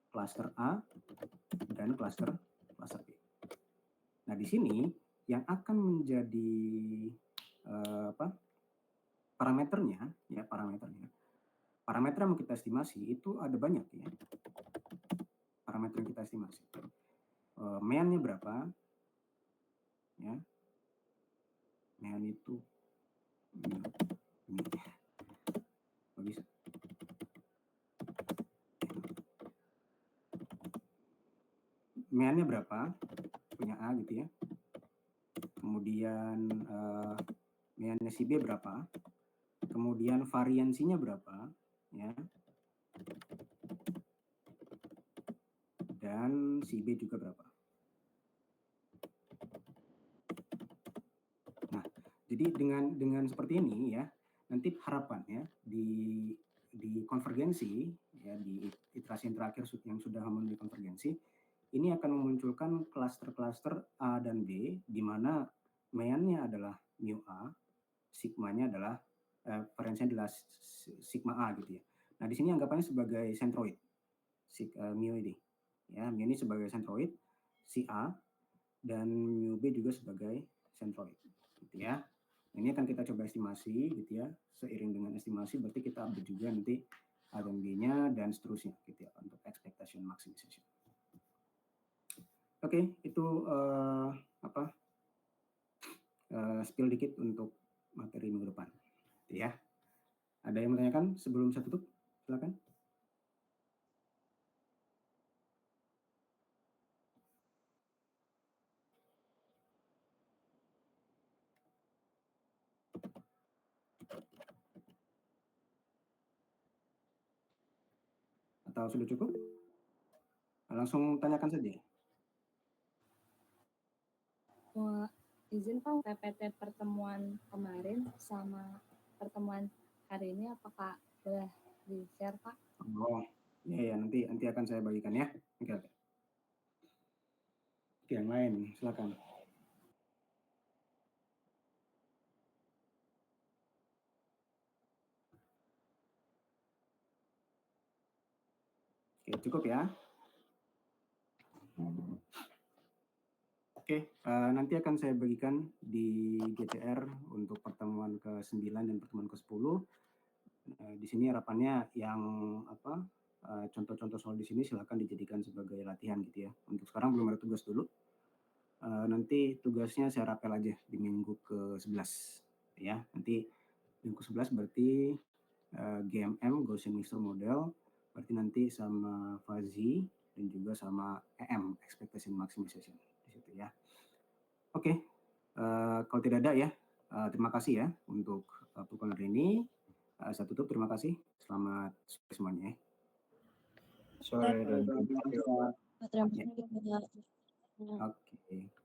cluster A dan cluster B. Nah, di sini yang akan menjadi parameternya, ya, parameter yang mau kita estimasi itu ada banyak, ya. Parameter yang kita estimasi, mean-nya berapa, ya. Mean itu ini bisa. Mean-nya berapa, punya A gitu ya. Kemudian mean-nya si B berapa, kemudian variansinya berapa, ya, dan si B juga berapa. Nah, jadi dengan seperti ini, ya, nanti harapannya di konvergensi, ya, di iterasi yang terakhir yang sudah memenuhi konvergensi, ini akan memunculkan klaster-klaster A dan B, di mana mean-nya adalah mu A, sigma-nya adalah variansinya adalah sigma A gitu ya. Nah, di sini anggapannya sebagai centroid, mu ini, ya, mu ini sebagai centroid, si A, dan mu B juga sebagai centroid, gitu ya. Ini akan kita coba estimasi gitu ya. Seiring dengan estimasi berarti kita update juga nanti A dan B-nya dan seterusnya gitu ya untuk expectation maximization. Oke, itu spill dikit untuk materi minggu depan, gitu ya. Ada yang menanyakan sebelum saya tutup? Silakan. Atau sudah cukup? Langsung tanyakan saja. Izin Pak, PPT pertemuan kemarin sama pertemuan hari ini apakah boleh di-share Pak? Oh, ya, nanti akan saya bagikan ya. Oke. Oke, yang lain silakan. Oke, cukup ya. Oke, nanti akan saya bagikan di GTR untuk pertemuan ke-9 dan pertemuan ke-10. Di sini harapannya yang contoh-contoh soal di sini silakan dijadikan sebagai latihan gitu ya. Untuk sekarang belum ada tugas dulu. Nanti tugasnya saya rapel aja di minggu ke-11 ya. Nanti minggu ke-11 berarti GMM Gaussian Mixture Model, berarti nanti sama Fuzzy dan juga sama EM Expectation Maximization di situ ya. Oke, kalau tidak ada ya, terima kasih ya untuk pertemuan hari ini. Saya tutup, terima kasih. Selamat sore semuanya ya. Sore dan terima kasih. Terima kasih. Oke.